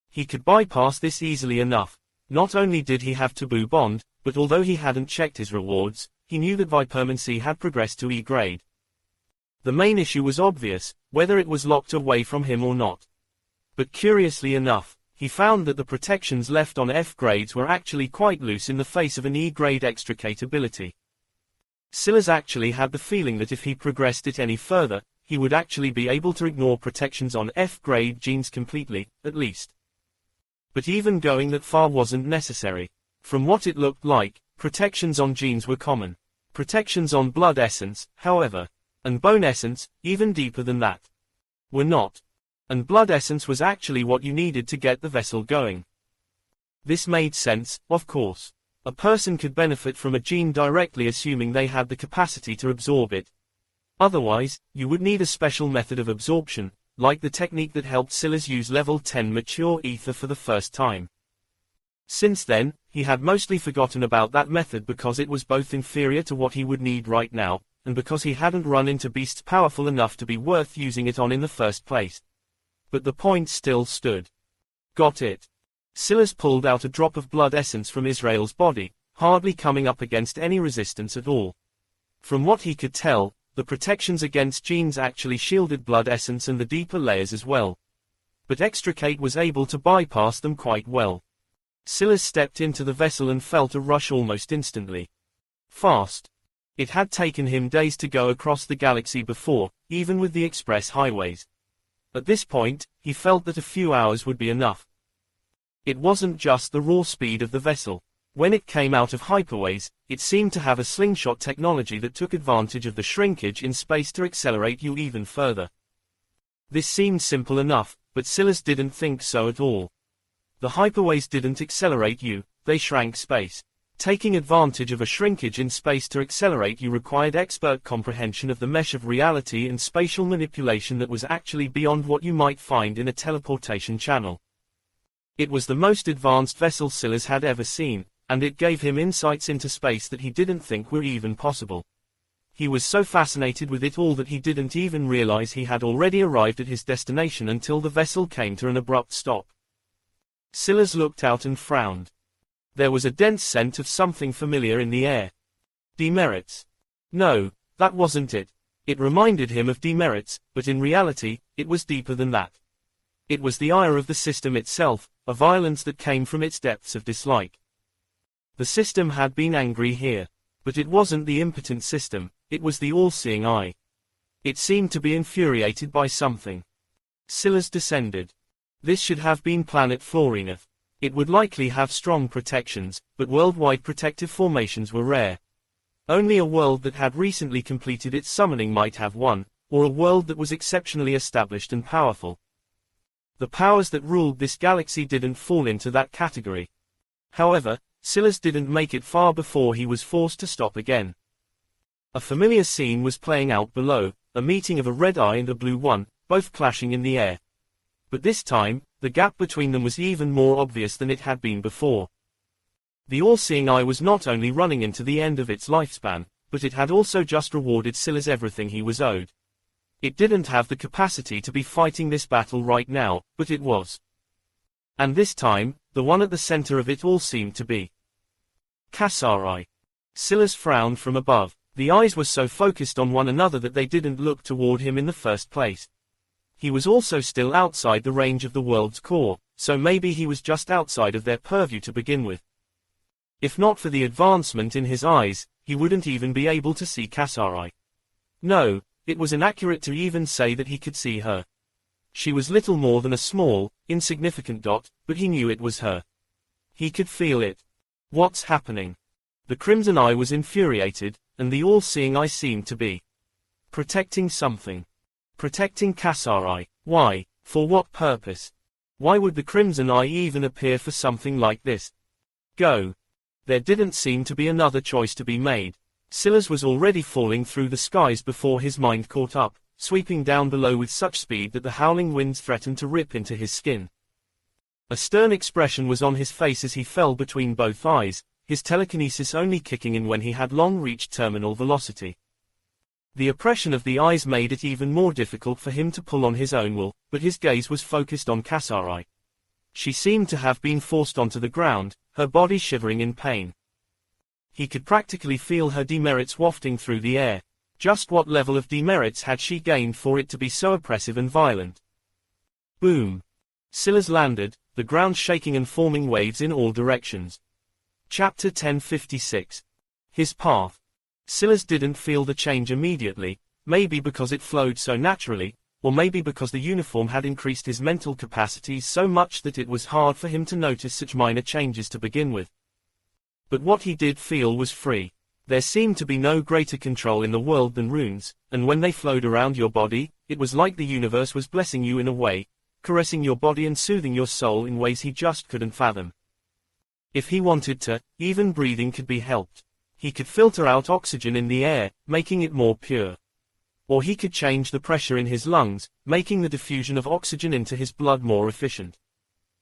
He could bypass this easily enough. Not only did he have taboo bond, but although he hadn't checked his rewards, he knew that Vipermancy had progressed to E grade. The main issue was obvious, whether it was locked away from him or not. But curiously enough, he found that the protections left on F grades were actually quite loose in the face of an E grade extricate ability. Silas actually had the feeling that if he progressed it any further, he would actually be able to ignore protections on F grade genes completely, at least. But even going that far wasn't necessary. From what it looked like, protections on genes were common. Protections on blood essence, however, and bone essence, even deeper than that, were not. And blood essence was actually what you needed to get the vessel going. This made sense, of course. A person could benefit from a gene directly assuming they had the capacity to absorb it. Otherwise, you would need a special method of absorption, like the technique that helped Silas use level 10 mature ether for the first time. Since then, he had mostly forgotten about that method because it was both inferior to what he would need right now, and because he hadn't run into beasts powerful enough to be worth using it on in the first place. But the point still stood. Got it. Silas pulled out a drop of blood essence from Israel's body, hardly coming up against any resistance at all. From what he could tell, the protections against genes actually shielded blood essence and the deeper layers as well. But Extricate was able to bypass them quite well. Silas stepped into the vessel and felt a rush almost instantly. Fast. It had taken him days to go across the galaxy before, even with the express highways. At this point, he felt that a few hours would be enough. It wasn't just the raw speed of the vessel. When it came out of hyperways, it seemed to have a slingshot technology that took advantage of the shrinkage in space to accelerate you even further. This seemed simple enough, but Silas didn't think so at all. The hyperways didn't accelerate you, they shrank space. Taking advantage of a shrinkage in space to accelerate you required expert comprehension of the mesh of reality and spatial manipulation that was actually beyond what you might find in a teleportation channel. It was the most advanced vessel Silas had ever seen, and it gave him insights into space that he didn't think were even possible. He was so fascinated with it all that he didn't even realize he had already arrived at his destination until the vessel came to an abrupt stop. Silas looked out and frowned. There was a dense scent of something familiar in the air. Demerits. No, that wasn't it. It reminded him of demerits, but in reality, it was deeper than that. It was the ire of the system itself, a violence that came from its depths of dislike. The system had been angry here. But it wasn't the impotent system, it was the all-seeing eye. It seemed to be infuriated by something. Silas descended. This should have been planet Florinath. It would likely have strong protections, but worldwide protective formations were rare. Only a world that had recently completed its summoning might have one, or a world that was exceptionally established and powerful. The powers that ruled this galaxy didn't fall into that category. However, Silas didn't make it far before he was forced to stop again. A familiar scene was playing out below, a meeting of a red eye and a blue one, both clashing in the air. But this time, the gap between them was even more obvious than it had been before. The all-seeing eye was not only running into the end of its lifespan, but it had also just rewarded Silas everything he was owed. It didn't have the capacity to be fighting this battle right now, but it was. And this time, the one at the center of it all seemed to be chaosheir. Silas frowned from above. The eyes were so focused on one another that they didn't look toward him in the first place. He was also still outside the range of the world's core, so maybe he was just outside of their purview to begin with. If not for the advancement in his eyes, he wouldn't even be able to see chaosheir. No, it was inaccurate to even say that he could see her. She was little more than a small, insignificant dot, but he knew it was her. He could feel it. What's happening? The Crimson Eye was infuriated, and the all-seeing eye seemed to be protecting something. Protecting chaosheir. Why? For what purpose? Why would the Crimson Eye even appear for something like this? Go. There didn't seem to be another choice to be made. Silas was already falling through the skies before his mind caught up, sweeping down below with such speed that the howling winds threatened to rip into his skin. A stern expression was on his face as he fell between both eyes, his telekinesis only kicking in when he had long reached terminal velocity. The oppression of the eyes made it even more difficult for him to pull on his own will, but his gaze was focused on chaosheir. She seemed to have been forced onto the ground, her body shivering in pain. He could practically feel her demerits wafting through the air. Just what level of demerits had she gained for it to be so oppressive and violent? Boom! Silas landed, the ground shaking and forming waves in all directions. Chapter 1056. His path. Silas didn't feel the change immediately, maybe because it flowed so naturally, or maybe because the uniform had increased his mental capacities so much that it was hard for him to notice such minor changes to begin with. But what he did feel was free. There seemed to be no greater control in the world than runes, and when they flowed around your body, it was like the universe was blessing you in a way, caressing your body and soothing your soul in ways he just couldn't fathom. If he wanted to, even breathing could be helped. He could filter out oxygen in the air, making it more pure. Or he could change the pressure in his lungs, making the diffusion of oxygen into his blood more efficient.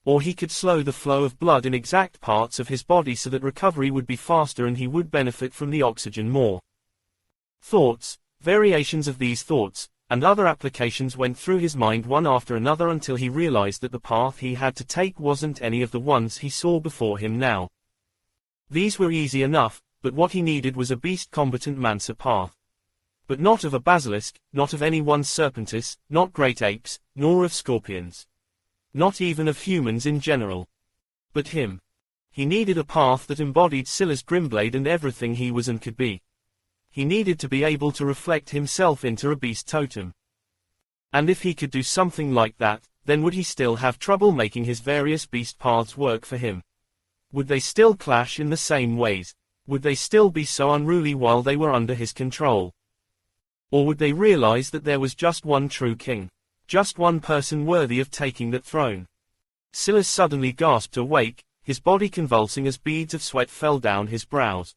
Or he could slow the flow of blood in exact parts of his body so that recovery would be faster and he would benefit from the oxygen more. Thoughts, variations of these thoughts, and other applications went through his mind one after another until he realized that the path he had to take wasn't any of the ones he saw before him now. These were easy enough, but what he needed was a beast-combatant Mansa path. But not of a basilisk, not of any one serpentis, not great apes, nor of scorpions. Not even of humans in general. But him. He needed a path that embodied Silas Grimblade and everything he was and could be. He needed to be able to reflect himself into a beast totem. And if he could do something like that, then would he still have trouble making his various beast paths work for him? Would they still clash in the same ways? Would they still be so unruly while they were under his control? Or would they realize that there was just one true king? Just one person worthy of taking that throne? Silas suddenly gasped awake, his body convulsing as beads of sweat fell down his brows.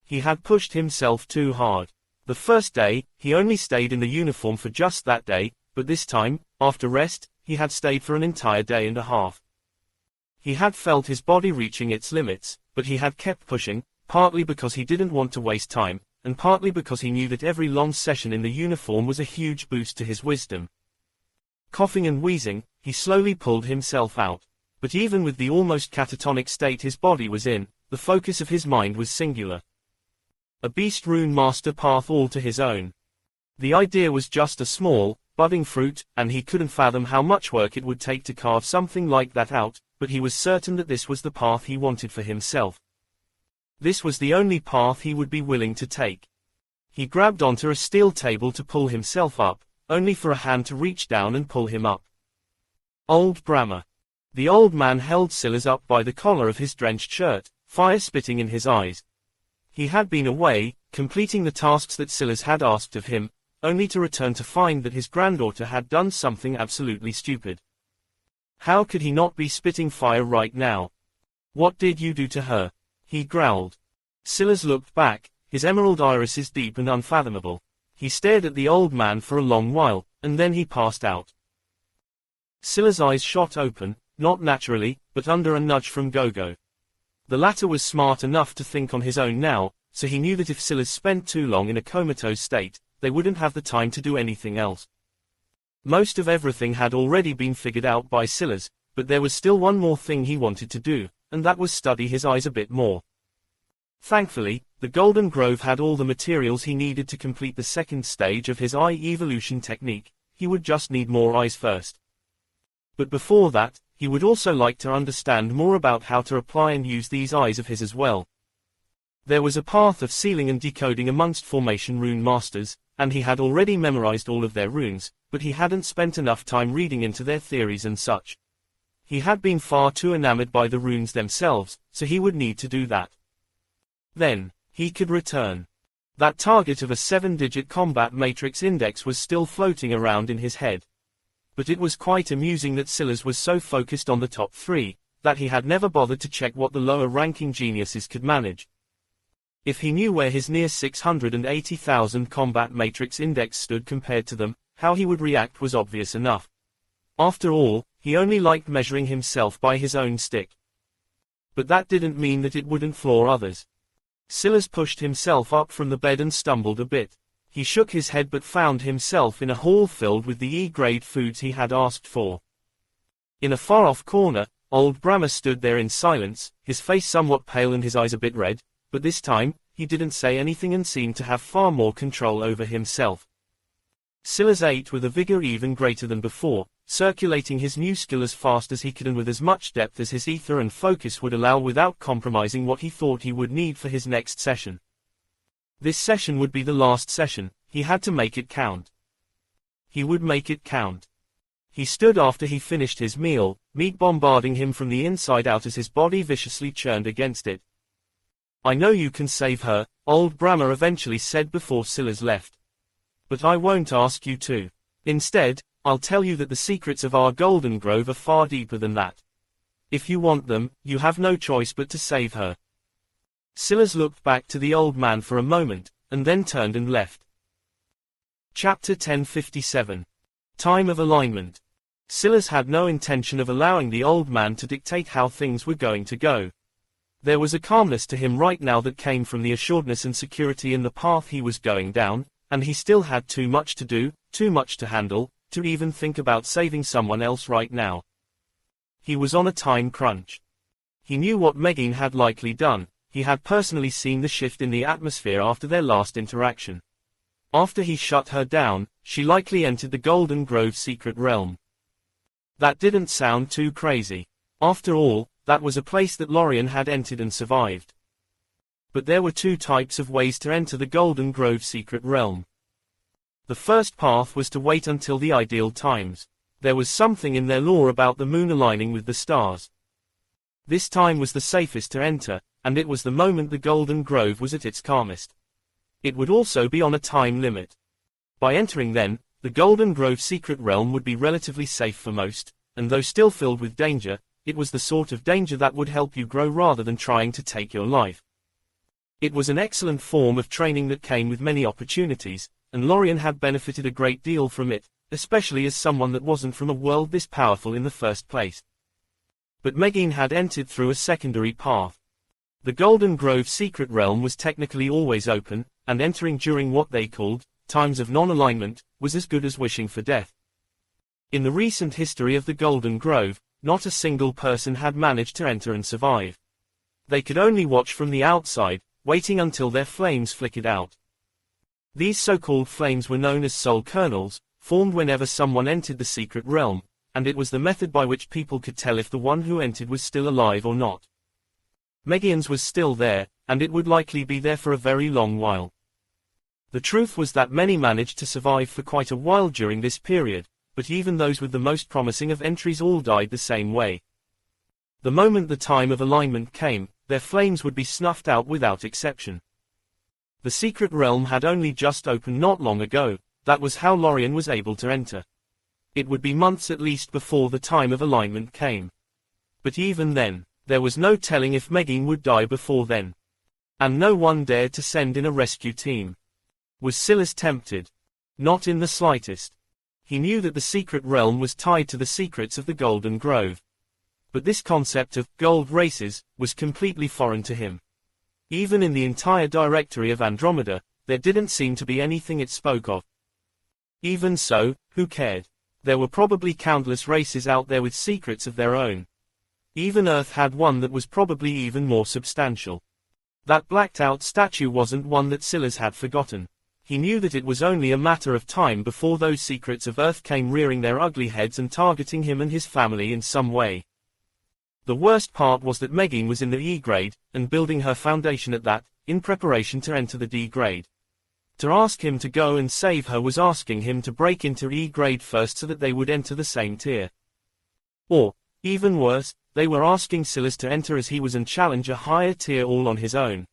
He had pushed himself too hard. The first day, he only stayed in the uniform for just that day, but this time, after rest, he had stayed for an entire day and a half. He had felt his body reaching its limits, but he had kept pushing, partly because he didn't want to waste time, and partly because he knew that every long session in the uniform was a huge boost to his wisdom. Coughing and wheezing, he slowly pulled himself out. But even with the almost catatonic state his body was in, the focus of his mind was singular. A beast rune master path all to his own. The idea was just a small, budding fruit, and he couldn't fathom how much work it would take to carve something like that out, but he was certain that this was the path he wanted for himself. This was the only path he would be willing to take. He grabbed onto a steel table to pull himself up, only for a hand to reach down and pull him up. Old Brahma. The old man held Silas up by the collar of his drenched shirt, fire spitting in his eyes. He had been away, completing the tasks that Silas had asked of him, only to return to find that his granddaughter had done something absolutely stupid. How could he not be spitting fire right now? What did you do to her? He growled. Silas looked back, his emerald irises deep and unfathomable. He stared at the old man for a long while, and then he passed out. Silas' eyes shot open, not naturally, but under a nudge from Gogo. The latter was smart enough to think on his own now, so he knew that if Silas spent too long in a comatose state, they wouldn't have the time to do anything else. Most of everything had already been figured out by Silas, but there was still one more thing he wanted to do, and that was study his eyes a bit more. Thankfully, the Golden Grove had all the materials he needed to complete the second stage of his eye evolution technique. He would just need more eyes first. But before that, he would also like to understand more about how to apply and use these eyes of his as well. There was a path of sealing and decoding amongst formation rune masters, and he had already memorized all of their runes, but he hadn't spent enough time reading into their theories and such. He had been far too enamored by the runes themselves, so he would need to do that. Then, he could return. That target of a 7-digit combat matrix index was still floating around in his head. But it was quite amusing that Silas was so focused on the top 3, that he had never bothered to check what the lower-ranking geniuses could manage. If he knew where his near 680,000 combat matrix index stood compared to them, how he would react was obvious enough. After all, he only liked measuring himself by his own stick. But that didn't mean that it wouldn't floor others. Silas pushed himself up from the bed and stumbled a bit. He shook his head but found himself in a hall filled with the E-grade foods he had asked for. In a far-off corner, old Brahma stood there in silence, his face somewhat pale and his eyes a bit red, but this time, he didn't say anything and seemed to have far more control over himself. Silas ate with a vigor even greater than before, circulating his new skill as fast as he could and with as much depth as his ether and focus would allow without compromising what he thought he would need for his next session. This session would be the last session, he had to make it count. He would make it count. He stood after he finished his meal, meat bombarding him from the inside out as his body viciously churned against it. I know you can save her, old Brahma eventually said before Silas left. But I won't ask you to. Instead, I'll tell you that the secrets of our Golden Grove are far deeper than that. If you want them, you have no choice but to save her. Silas looked back to the old man for a moment, and then turned and left. Chapter 1057. Time of Alignment. Silas had no intention of allowing the old man to dictate how things were going to go. There was a calmness to him right now that came from the assuredness and security in the path he was going down, and he still had too much to do, too much to handle, to even think about saving someone else right now. He was on a time crunch. He knew what Megan had likely done. He had personally seen the shift in the atmosphere after their last interaction. After he shut her down, she likely entered the Golden Grove secret realm. That didn't sound too crazy. After all, that was a place that Lorien had entered and survived. But there were two types of ways to enter the Golden Grove secret realm. The first path was to wait until the ideal times. There was something in their lore about the moon aligning with the stars. This time was the safest to enter, and it was the moment the Golden Grove was at its calmest. It would also be on a time limit. By entering then, the Golden Grove secret realm would be relatively safe for most, and though still filled with danger, it was the sort of danger that would help you grow rather than trying to take your life. It was an excellent form of training that came with many opportunities, and Lorien had benefited a great deal from it, especially as someone that wasn't from a world this powerful in the first place. But Megan had entered through a secondary path. The Golden Grove secret realm was technically always open, and entering during what they called times of non-alignment was as good as wishing for death. In the recent history of the Golden Grove, not a single person had managed to enter and survive. They could only watch from the outside, waiting until their flames flickered out. These so-called flames were known as soul kernels, formed whenever someone entered the secret realm, and it was the method by which people could tell if the one who entered was still alive or not. Megan's was still there, and it would likely be there for a very long while. The truth was that many managed to survive for quite a while during this period, but even those with the most promising of entries all died the same way. The moment the time of alignment came, their flames would be snuffed out without exception. The secret realm had only just opened not long ago. That was how Lorien was able to enter. It would be months at least before the time of alignment came. But even then, there was no telling if Megan would die before then. And no one dared to send in a rescue team. Was Silas tempted? Not in the slightest. He knew that the secret realm was tied to the secrets of the Golden Grove. But this concept of gold races was completely foreign to him. Even in the entire directory of Andromeda, there didn't seem to be anything it spoke of. Even so, who cared? There were probably countless races out there with secrets of their own. Even Earth had one that was probably even more substantial. That blacked-out statue wasn't one that Silas had forgotten. He knew that it was only a matter of time before those secrets of Earth came rearing their ugly heads and targeting him and his family in some way. The worst part was that Megan was in the E grade, and building her foundation at that, in preparation to enter the D grade. To ask him to go and save her was asking him to break into E grade first so that they would enter the same tier. Or, even worse, they were asking Silas to enter as he was and challenge a higher tier all on his own.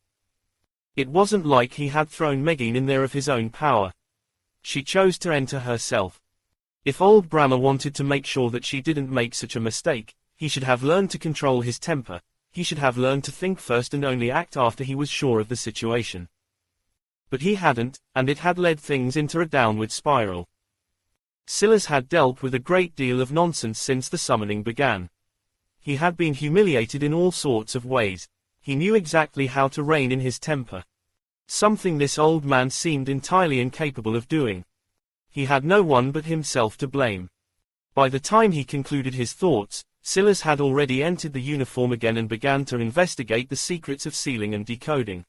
It wasn't like he had thrown Megan in there of his own power. She chose to enter herself. If old Brammer wanted to make sure that she didn't make such a mistake, he should have learned to control his temper. He should have learned to think first and only act after he was sure of the situation. But he hadn't, and it had led things into a downward spiral. Silas had dealt with a great deal of nonsense since the summoning began. He had been humiliated in all sorts of ways. He knew exactly how to rein in his temper. Something this old man seemed entirely incapable of doing. He had no one but himself to blame. By the time he concluded his thoughts, Silas had already entered the uniform again and began to investigate the secrets of sealing and decoding.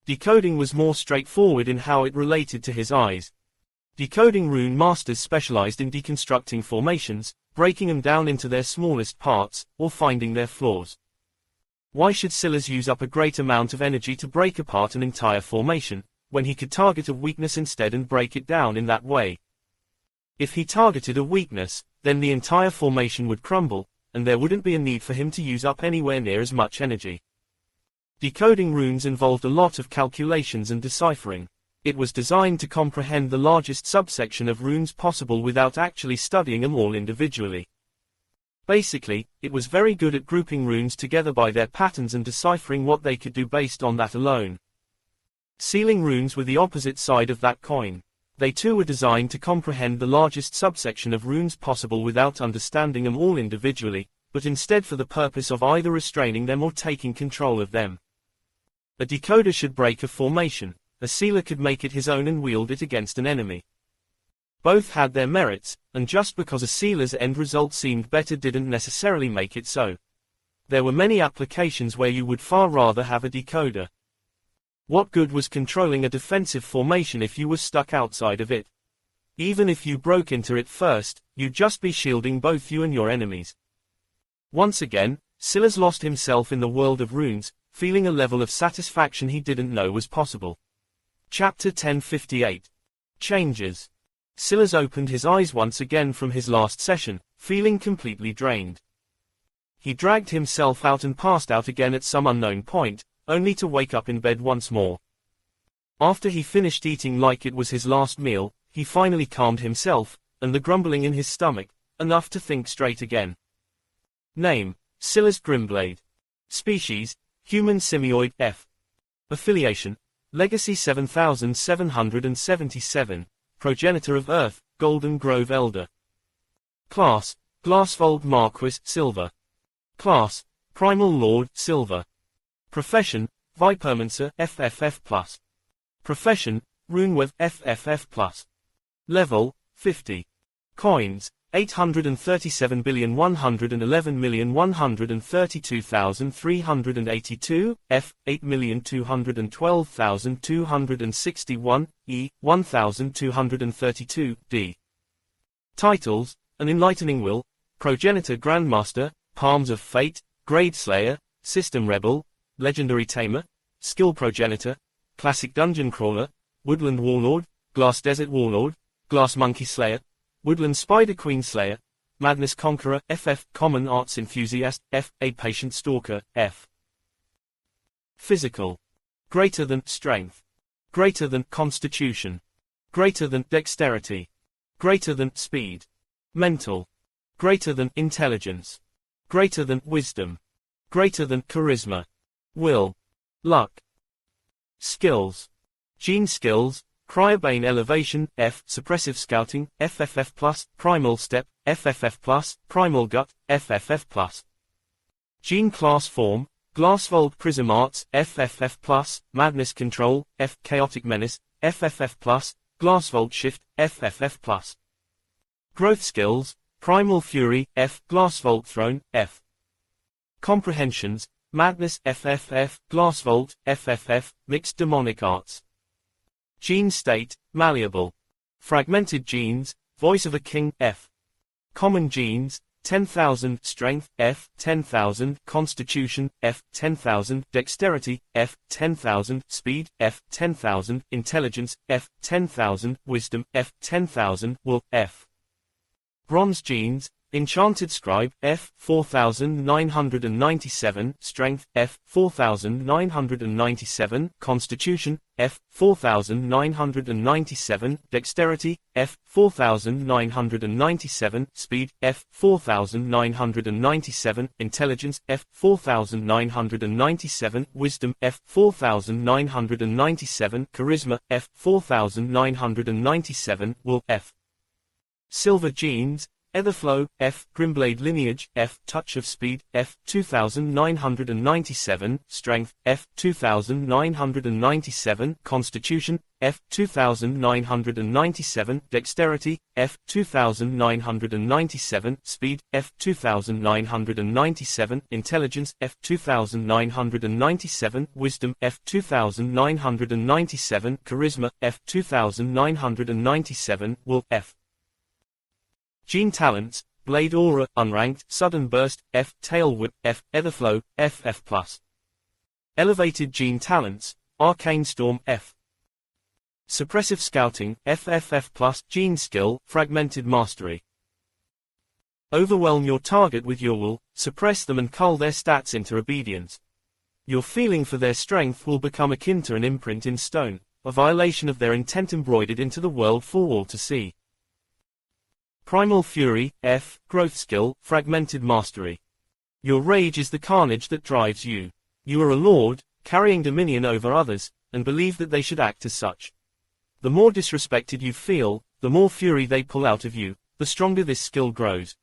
Decoding was more straightforward in how it related to his eyes. Decoding rune masters specialized in deconstructing formations, breaking them down into their smallest parts, or finding their flaws. Why should Silas use up a great amount of energy to break apart an entire formation, when he could target a weakness instead and break it down in that way? If he targeted a weakness, then the entire formation would crumble, and there wouldn't be a need for him to use up anywhere near as much energy. Decoding runes involved a lot of calculations and deciphering. It was designed to comprehend the largest subsection of runes possible without actually studying them all individually. Basically, it was very good at grouping runes together by their patterns and deciphering what they could do based on that alone. Sealing runes were the opposite side of that coin. They too were designed to comprehend the largest subsection of runes possible without understanding them all individually, but instead for the purpose of either restraining them or taking control of them. A decoder should break a formation. A sealer could make it his own and wield it against an enemy. Both had their merits, and just because a sealer's end result seemed better didn't necessarily make it so. There were many applications where you would far rather have a decoder. What good was controlling a defensive formation if you were stuck outside of it? Even if you broke into it first, you'd just be shielding both you and your enemies. Once again, Silas lost himself in the world of runes, feeling a level of satisfaction he didn't know was possible. Chapter 1058. Changes. Silas opened his eyes once again from his last session, feeling completely drained. He dragged himself out and passed out again at some unknown point, only to wake up in bed once more. After he finished eating like it was his last meal, he finally calmed himself, and the grumbling in his stomach, enough to think straight again. Name: Silas Grimblade. Species: Human Simioid F. Affiliation: Legacy 7777, Progenitor of Earth, Golden Grove Elder. Class: Glassfold Marquis, Silver. Class: Primal Lord, Silver. Profession: Vipermancer, FFF+. Profession: Runeworth, FFF+. Level: 50. Coins: 837,111,132,382, F, 8,212,261, E, 1,232, D. Titles: An Enlightening Will, Progenitor Grandmaster, Palms of Fate, Grade Slayer, System Rebel, Legendary Tamer, Skill Progenitor, Classic Dungeon Crawler, Woodland Warlord, Glass Desert Warlord, Glass Monkey Slayer, Woodland Spider Queen Slayer, Madness Conqueror, FF, Common Arts Enthusiast, FA, Patient Stalker, F. Physical. Greater than Strength. Greater than Constitution. Greater than Dexterity. Greater than Speed. Mental. Greater than Intelligence. Greater than Wisdom. Greater than Charisma. Will. Luck. Skills. Gene Skills, Cryobane Elevation, F, Suppressive Scouting, FFF+, Primal Step, FFF+, Primal Gut, FFF+. Gene Class Form, Glassfold Prism Arts, FFF+, Madness Control, F, Chaotic Menace, FFF+, Glassfold Shift, FFF+. Growth Skills, Primal Fury, F, Glassfold Throne, F. Comprehensions, Madness, FFF, Glassfold, FFF, Mixed Demonic Arts. Gene State, Malleable. Fragmented Genes, Voice of a King, F. Common Genes, 10,000 Strength, F. 10,000 Constitution, F. 10,000 Dexterity, F. 10,000 Speed, F. 10,000 Intelligence, F. 10,000 Wisdom, F. 10,000 Will, F. Bronze Genes, Enchanted Scribe, F. 4,997 Strength, F. 4,997 Constitution, F. 4,997 Dexterity, F. 4,997 Speed, F. 4,997 Intelligence, F. 4,997 Wisdom, F. 4,997 Charisma, F. 4,997 Will, F. Silver Genes, Etherflow, F. Grimblade Lineage, F. Touch of Speed, F. 2,997 Strength, F. 2,997 Constitution, F. 2,997 Dexterity, F. 2,997 Speed, F. 2,997 Intelligence, F. 2,997 Wisdom, F. 2,997 Charisma, F. 2,997 Will, F. Gene Talents, Blade Aura, Unranked, Sudden Burst, F. Tail Whip, F. Etherflow, FF+. Elevated Gene Talents, Arcane Storm, F. Suppressive Scouting, FFF+, Gene Skill, Fragmented Mastery. Overwhelm your target with your will, suppress them and cull their stats into obedience. Your feeling for their strength will become akin to an imprint in stone, a violation of their intent embroidered into the world for all to see. Primal Fury, F, Growth Skill, Fragmented Mastery. Your rage is the carnage that drives you. You are a lord, carrying dominion over others, and believe that they should act as such. The more disrespected you feel, the more fury they pull out of you, the stronger this skill grows.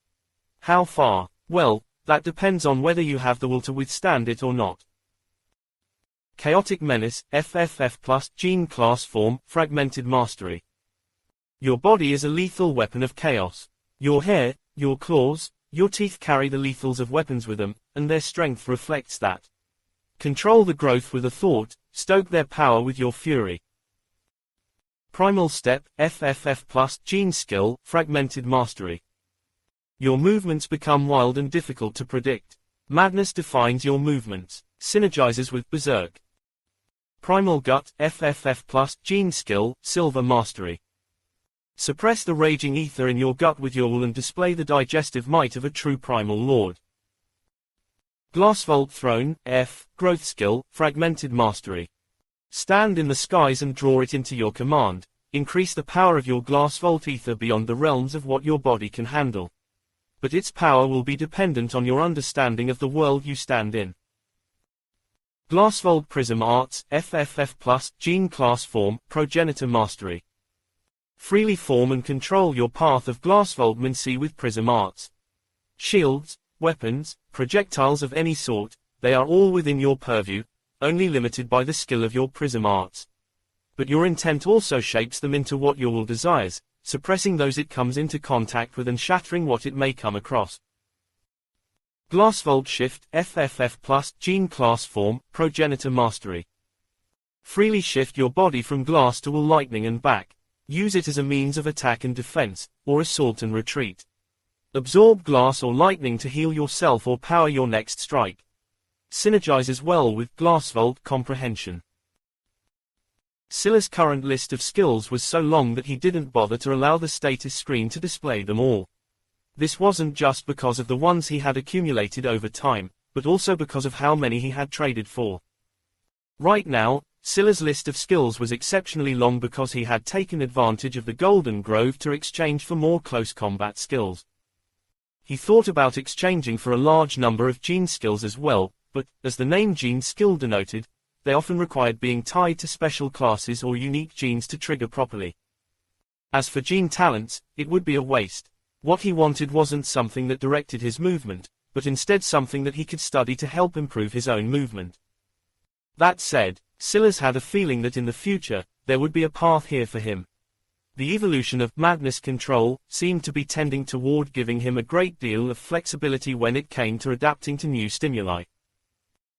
How far? Well, that depends on whether you have the will to withstand it or not. Chaotic Menace, FFF+, Gene Class Form, Fragmented Mastery. Your body is a lethal weapon of chaos. Your hair, your claws, your teeth carry the lethals of weapons with them, and their strength reflects that. Control the growth with a thought, stoke their power with your fury. Primal Step, FFF+, Gene Skill, Fragmented Mastery. Your movements become wild and difficult to predict. Madness defines your movements, synergizes with Berserk. Primal Gut, FFF+, Gene Skill, Silver Mastery. Suppress the raging ether in your gut with your will and display the digestive might of a true primal lord. Glassfold Throne, F, Growth Skill, Fragmented Mastery. Stand in the skies and draw it into your command. Increase the power of your Glassfold ether beyond the realms of what your body can handle. But its power will be dependent on your understanding of the world you stand in. Glassfold Prism Arts, FFF+, Gene Class Form, Progenitor Mastery. Freely form and control your path of Glassfoldmancy with Prism Arts. Shields, weapons, projectiles of any sort, they are all within your purview, only limited by the skill of your Prism Arts. But your intent also shapes them into what your will desires, suppressing those it comes into contact with and shattering what it may come across. Glassfold Shift, FFF+, Gene Class Form, Progenitor Mastery. Freely shift your body from glass to will lightning and back. Use it as a means of attack and defense, or assault and retreat. Absorb glass or lightning to heal yourself or power your next strike. Synergizes well with Glassfold Comprehension. Silla's current list of skills was so long that he didn't bother to allow the status screen to display them all. This wasn't just because of the ones he had accumulated over time, but also because of how many he had traded for. Right now, Scylla's list of skills was exceptionally long because he had taken advantage of the Golden Grove to exchange for more close combat skills. He thought about exchanging for a large number of gene skills as well, but, as the name gene skill denoted, they often required being tied to special classes or unique genes to trigger properly. As for gene talents, it would be a waste. What he wanted wasn't something that directed his movement, but instead something that he could study to help improve his own movement. That said, Scylla's had a feeling that in the future, there would be a path here for him. The evolution of madness control seemed to be tending toward giving him a great deal of flexibility when it came to adapting to new stimuli.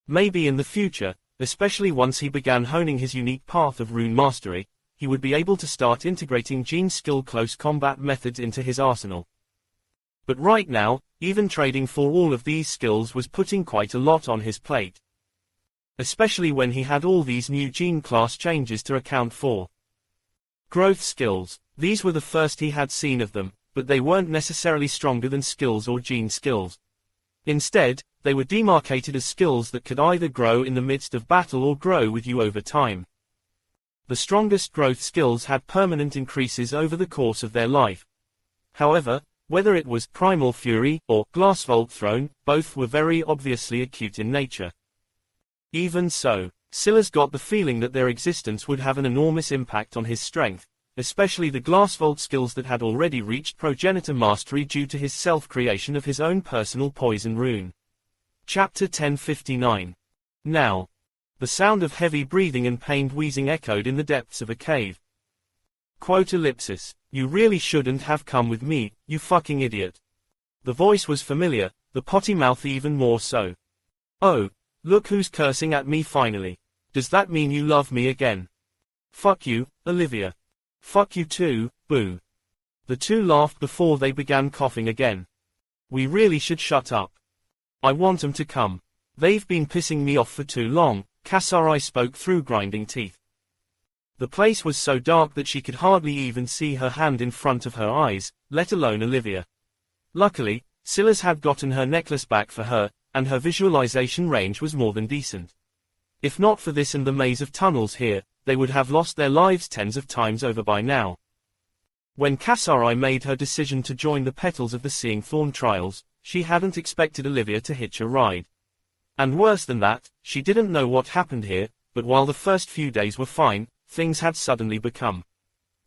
Maybe in the future, especially once he began honing his unique path of rune mastery, he would be able to start integrating gene skill close combat methods into his arsenal. But right now, even trading for all of these skills was putting quite a lot on his plate. Especially when he had all these new gene class changes to account for. Growth skills. These were the first he had seen of them, but they weren't necessarily stronger than skills or gene skills. Instead, they were demarcated as skills that could either grow in the midst of battle or grow with you over time. The strongest growth skills had permanent increases over the course of their life. However, whether it was Primal Fury or Glassvolt Throne, both were very obviously acute in nature. Even so, Scylla's got the feeling that their existence would have an enormous impact on his strength, especially the Glassvolt skills that had already reached progenitor mastery due to his self-creation of his own personal poison rune. Chapter 1059. Now. The sound of heavy breathing and pained wheezing echoed in the depths of a cave. Quote ellipsis, "You really shouldn't have come with me, you fucking idiot." The voice was familiar, the potty mouth even more so. "Oh. Look who's cursing at me finally. Does that mean you love me again?" "Fuck you, Olivia." "Fuck you too, boo." The two laughed before they began coughing again. "We really should shut up. I want 'em to come. They've been pissing me off for too long," Chaosheir spoke through grinding teeth. The place was so dark that she could hardly even see her hand in front of her eyes, let alone Olivia. Luckily, Scylla's had gotten her necklace back for her, and her visualization range was more than decent. If not for this and the maze of tunnels here, they would have lost their lives tens of times over by now. When Chaosheir made her decision to join the Petals of the Seeing Thorn trials, she hadn't expected Olivia to hitch a ride. And worse than that, she didn't know what happened here, but while the first few days were fine, things had suddenly become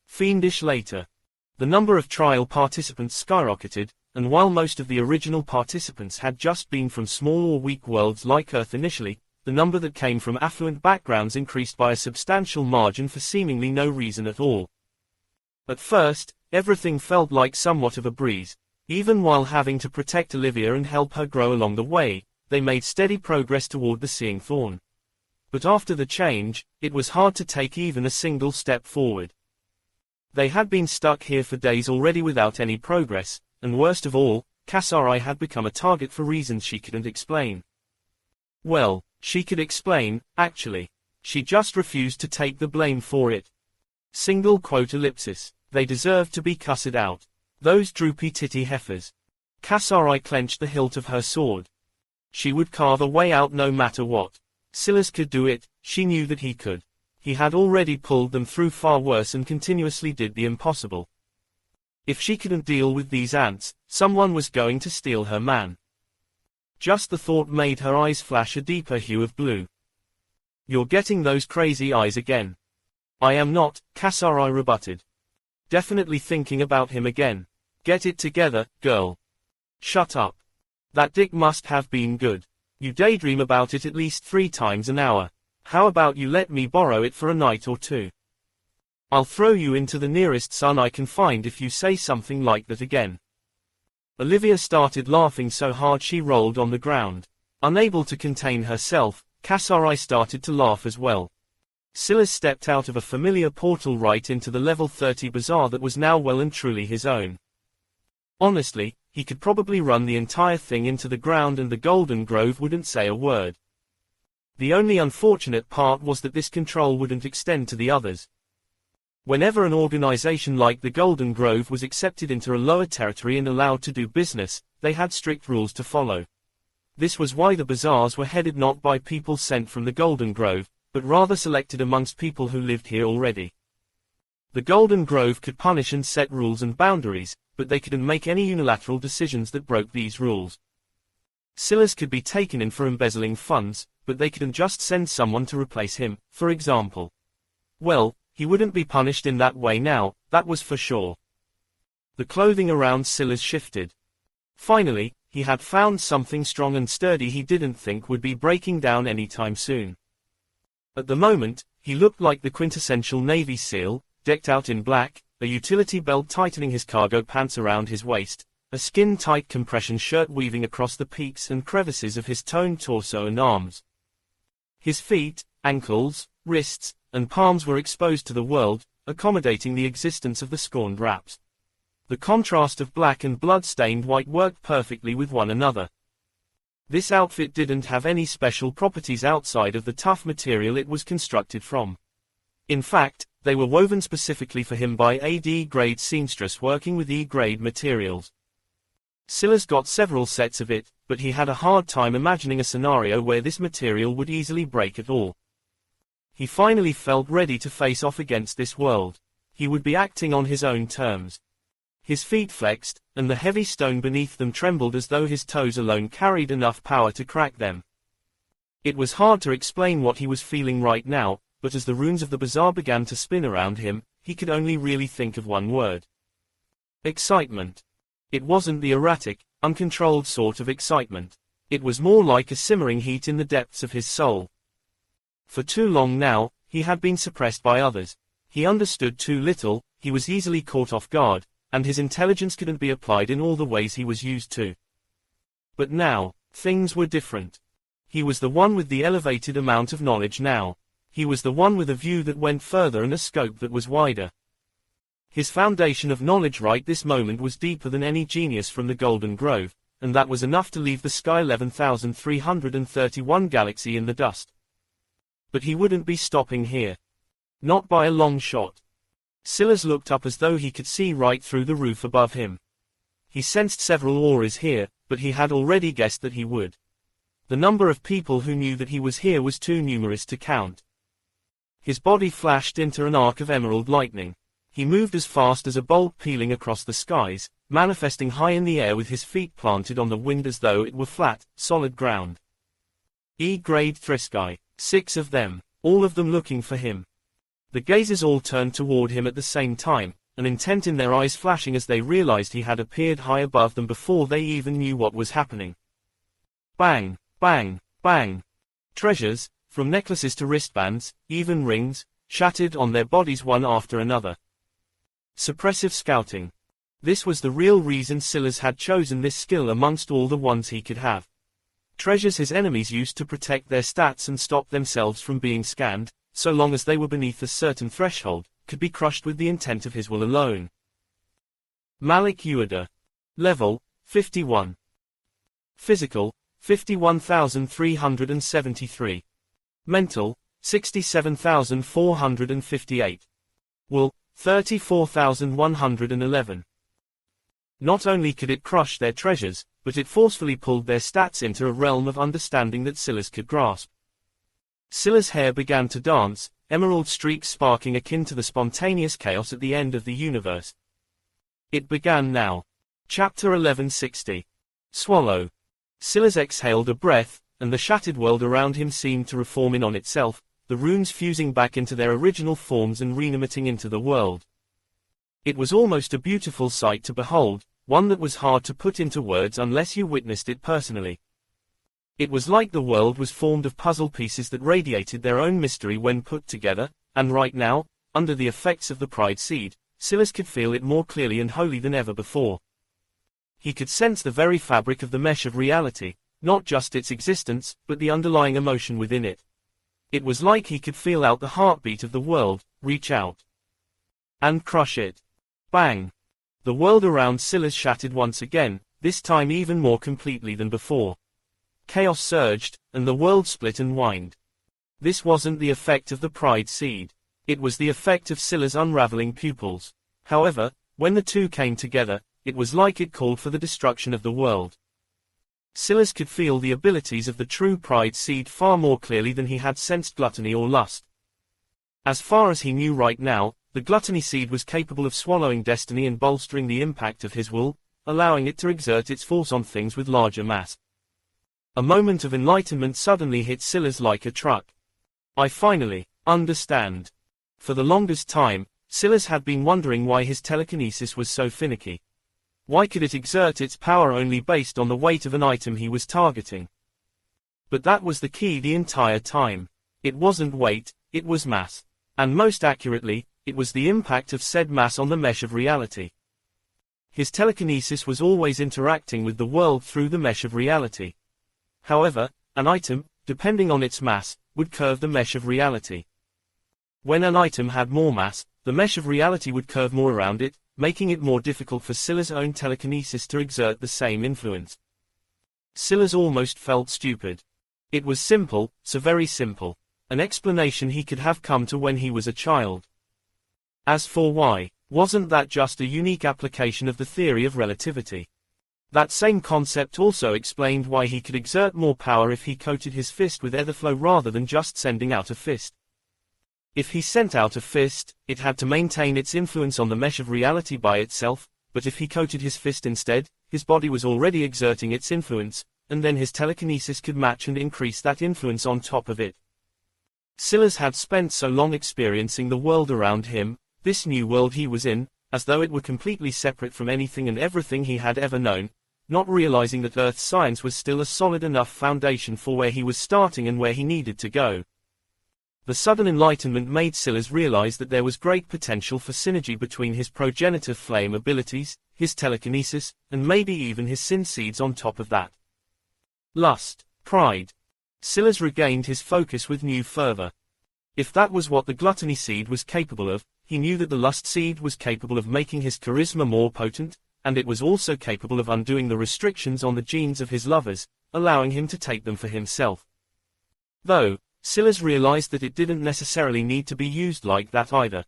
fiendish later. The number of trial participants skyrocketed, and while most of the original participants had just been from small or weak worlds like Earth initially, the number that came from affluent backgrounds increased by a substantial margin for seemingly no reason at all. At first, everything felt like somewhat of a breeze. Even while having to protect Olivia and help her grow along the way, they made steady progress toward the Seeing Thorn. But after the change, it was hard to take even a single step forward. They had been stuck here for days already without any progress, and worst of all, Chaosheir had become a target for reasons she couldn't explain. Well, she could explain, actually. She just refused to take the blame for it. Single quote ellipsis, they deserved to be cussed out. Those droopy titty heifers. Chaosheir clenched the hilt of her sword. She would carve a way out no matter what. Scylla could do it, she knew that he could. He had already pulled them through far worse and continuously did the impossible. If she couldn't deal with these ants, someone was going to steal her man. Just the thought made her eyes flash a deeper hue of blue. "You're getting those crazy eyes again." "I am not," Chaosheir rebutted. "Definitely thinking about him again. Get it together, girl." "Shut up. That dick must have been good. You daydream about it at least 3 times an hour. How about you let me borrow it for a night or 2? I'll throw you into the nearest sun I can find if you say something like that again." Olivia started laughing so hard she rolled on the ground. Unable to contain herself, Chaosheir started to laugh as well. Scylla stepped out of a familiar portal right into the level 30 bazaar that was now well and truly his own. Honestly, he could probably run the entire thing into the ground and the Golden Grove wouldn't say a word. The only unfortunate part was that this control wouldn't extend to the others. Whenever an organization like the Golden Grove was accepted into a lower territory and allowed to do business, they had strict rules to follow. This was why the bazaars were headed not by people sent from the Golden Grove, but rather selected amongst people who lived here already. The Golden Grove could punish and set rules and boundaries, but they couldn't make any unilateral decisions that broke these rules. Silas could be taken in for embezzling funds, but they couldn't just send someone to replace him, for example. Well, he wouldn't be punished in that way now, that was for sure. The clothing around Silas shifted. Finally, he had found something strong and sturdy he didn't think would be breaking down anytime soon. At the moment, he looked like the quintessential Navy SEAL, decked out in black, a utility belt tightening his cargo pants around his waist, a skin-tight compression shirt weaving across the peaks and crevices of his toned torso and arms. His feet, ankles, wrists, and palms were exposed to the world, accommodating the existence of the scorned wraps. The contrast of black and blood-stained white worked perfectly with one another. This outfit didn't have any special properties outside of the tough material it was constructed from. In fact, they were woven specifically for him by a D-grade seamstress working with E-grade materials. Silas got several sets of it, but he had a hard time imagining a scenario where this material would easily break at all. He finally felt ready to face off against this world. He would be acting on his own terms. His feet flexed, and the heavy stone beneath them trembled as though his toes alone carried enough power to crack them. It was hard to explain what he was feeling right now, but as the runes of the bazaar began to spin around him, he could only really think of one word. Excitement. It wasn't the erratic, uncontrolled sort of excitement. It was more like a simmering heat in the depths of his soul. For too long now, he had been suppressed by others. He understood too little, he was easily caught off guard, and his intelligence couldn't be applied in all the ways he was used to. But now, things were different. He was the one with the elevated amount of knowledge now. He was the one with a view that went further and a scope that was wider. His foundation of knowledge right this moment was deeper than any genius from the Golden Grove, and that was enough to leave the Sky 11331 galaxy in the dust. But he wouldn't be stopping here. Not by a long shot. Silas looked up as though he could see right through the roof above him. He sensed several auras here, but he had already guessed that he would. The number of people who knew that he was here was too numerous to count. His body flashed into an arc of emerald lightning. He moved as fast as a bolt peeling across the skies, manifesting high in the air with his feet planted on the wind as though it were flat, solid ground. E-grade Thriskai, 6 of them, all of them looking for him. The gazes all turned toward him at the same time, an intent in their eyes flashing as they realized he had appeared high above them before they even knew what was happening. Bang, bang, bang. Treasures, from necklaces to wristbands, even rings, shattered on their bodies one after another. Suppressive scouting. This was the real reason Silas had chosen this skill amongst all the ones he could have. Treasures his enemies used to protect their stats and stop themselves from being scanned, so long as they were beneath a certain threshold, could be crushed with the intent of his will alone. Malik Ueda. Level, 51. Physical, 51,373. Mental, 67,458. Will, 34,111. Not only could it crush their treasures, but it forcefully pulled their stats into a realm of understanding that Silas could grasp. Silas' hair began to dance, emerald streaks sparking akin to the spontaneous chaos at the end of the universe. It began now. Chapter 1160. Swallow. Silas exhaled a breath, and the shattered world around him seemed to reform in on itself, the runes fusing back into their original forms and re-emitting into the world. It was almost a beautiful sight to behold, one that was hard to put into words unless you witnessed it personally. It was like the world was formed of puzzle pieces that radiated their own mystery when put together, and right now, under the effects of the Pride Seed, Silas could feel it more clearly and wholly than ever before. He could sense the very fabric of the mesh of reality, not just its existence, but the underlying emotion within it. It was like he could feel out the heartbeat of the world, reach out and crush it. Bang! The world around Silas shattered once again, this time even more completely than before. Chaos surged, and the world split and whined. This wasn't the effect of the Pride Seed. It was the effect of Scylla's unraveling pupils. However, when the two came together, it was like it called for the destruction of the world. Scylla could feel the abilities of the true pride seed far more clearly than he had sensed gluttony or lust. As far as he knew right now, the gluttony seed was capable of swallowing destiny and bolstering the impact of his will, allowing it to exert its force on things with larger mass. A moment of enlightenment suddenly hit Scylla like a truck. I finally understand. For the longest time, Scylla had been wondering why his telekinesis was so finicky. Why could it exert its power only based on the weight of an item he was targeting? But that was the key the entire time. It wasn't weight, it was mass. And most accurately, it was the impact of said mass on the mesh of reality. His telekinesis was always interacting with the world through the mesh of reality. However, an item, depending on its mass, would curve the mesh of reality. When an item had more mass, the mesh of reality would curve more around it, making it more difficult for Scylla's own telekinesis to exert the same influence. Scylla almost felt stupid. It was simple, so very simple. An explanation he could have come to when he was a child. As for why, wasn't that just a unique application of the theory of relativity? That same concept also explained why he could exert more power if he coated his fist with etherflow rather than just sending out a fist. If he sent out a fist, it had to maintain its influence on the mesh of reality by itself, but if he coated his fist instead, his body was already exerting its influence, and then his telekinesis could match and increase that influence on top of it. Scylla had spent so long experiencing the world around him, this new world he was in, as though it were completely separate from anything and everything he had ever known, not realizing that Earth's science was still a solid enough foundation for where he was starting and where he needed to go. The sudden enlightenment made Scylla realize that there was great potential for synergy between his progenitor flame abilities, his telekinesis, and maybe even his sin seeds on top of that. Lust, pride. Scylla regained his focus with new fervor. If that was what the gluttony seed was capable of, he knew that the lust seed was capable of making his charisma more potent, and it was also capable of undoing the restrictions on the genes of his lovers, allowing him to take them for himself. Though, Scylla realized that it didn't necessarily need to be used like that either.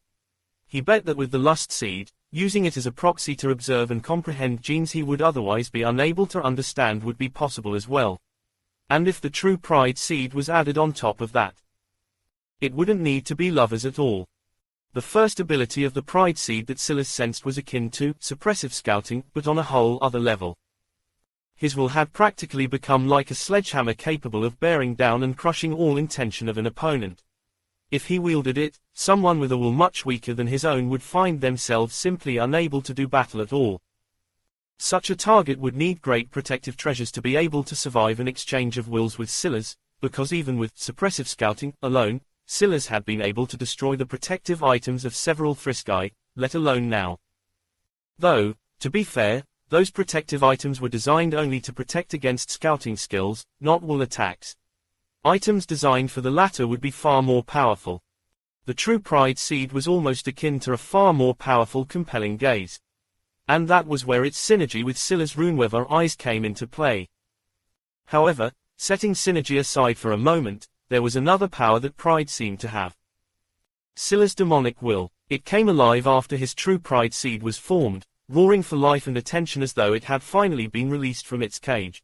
He bet that with the lust seed, using it as a proxy to observe and comprehend genes he would otherwise be unable to understand would be possible as well. And if the true pride seed was added on top of that, it wouldn't need to be lovers at all. The first ability of the pride seed that Scylla sensed was akin to suppressive scouting, but on a whole other level. His will had practically become like a sledgehammer capable of bearing down and crushing all intention of an opponent. If he wielded it, someone with a will much weaker than his own would find themselves simply unable to do battle at all. Such a target would need great protective treasures to be able to survive an exchange of wills with Scylla's, because even with suppressive scouting alone, Scylla had been able to destroy the protective items of several Friskai, let alone now. Though, to be fair, those protective items were designed only to protect against scouting skills, not will attacks. Items designed for the latter would be far more powerful. The true pride seed was almost akin to a far more powerful compelling gaze. And that was where its synergy with Scylla's runeweaver eyes came into play. However, setting synergy aside for a moment, there was another power that pride seemed to have. Scylla's demonic will. It came alive after his true pride seed was formed, roaring for life and attention as though it had finally been released from its cage.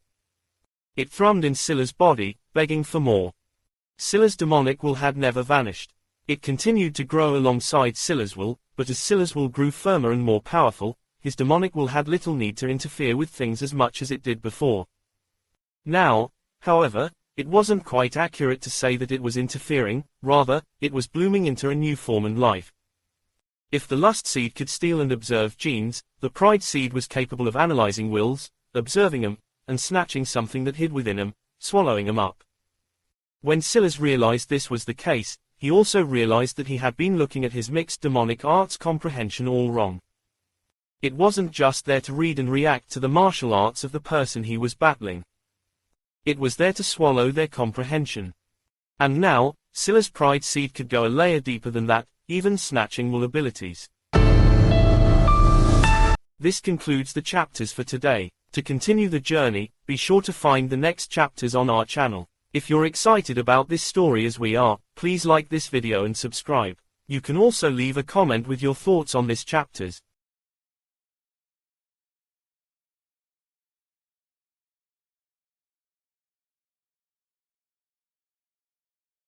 It thrummed in Scylla's body, begging for more. Scylla's demonic will had never vanished. It continued to grow alongside Scylla's will, but as Scylla's will grew firmer and more powerful, his demonic will had little need to interfere with things as much as it did before. Now, however, it wasn't quite accurate to say that it was interfering, rather, it was blooming into a new form and life. If the lust seed could steal and observe genes, the pride seed was capable of analyzing wills, observing them, and snatching something that hid within them, swallowing them up. When Scylla realized this was the case, he also realized that he had been looking at his mixed demonic arts comprehension all wrong. It wasn't just there to read and react to the martial arts of the person he was battling. It was there to swallow their comprehension. And now, Scylla's pride seed could go a layer deeper than that, even snatching will abilities. This concludes the chapters for today. To continue the journey, be sure to find the next chapters on our channel. If you're excited about this story as we are, please like this video and subscribe. You can also leave a comment with your thoughts on this chapters.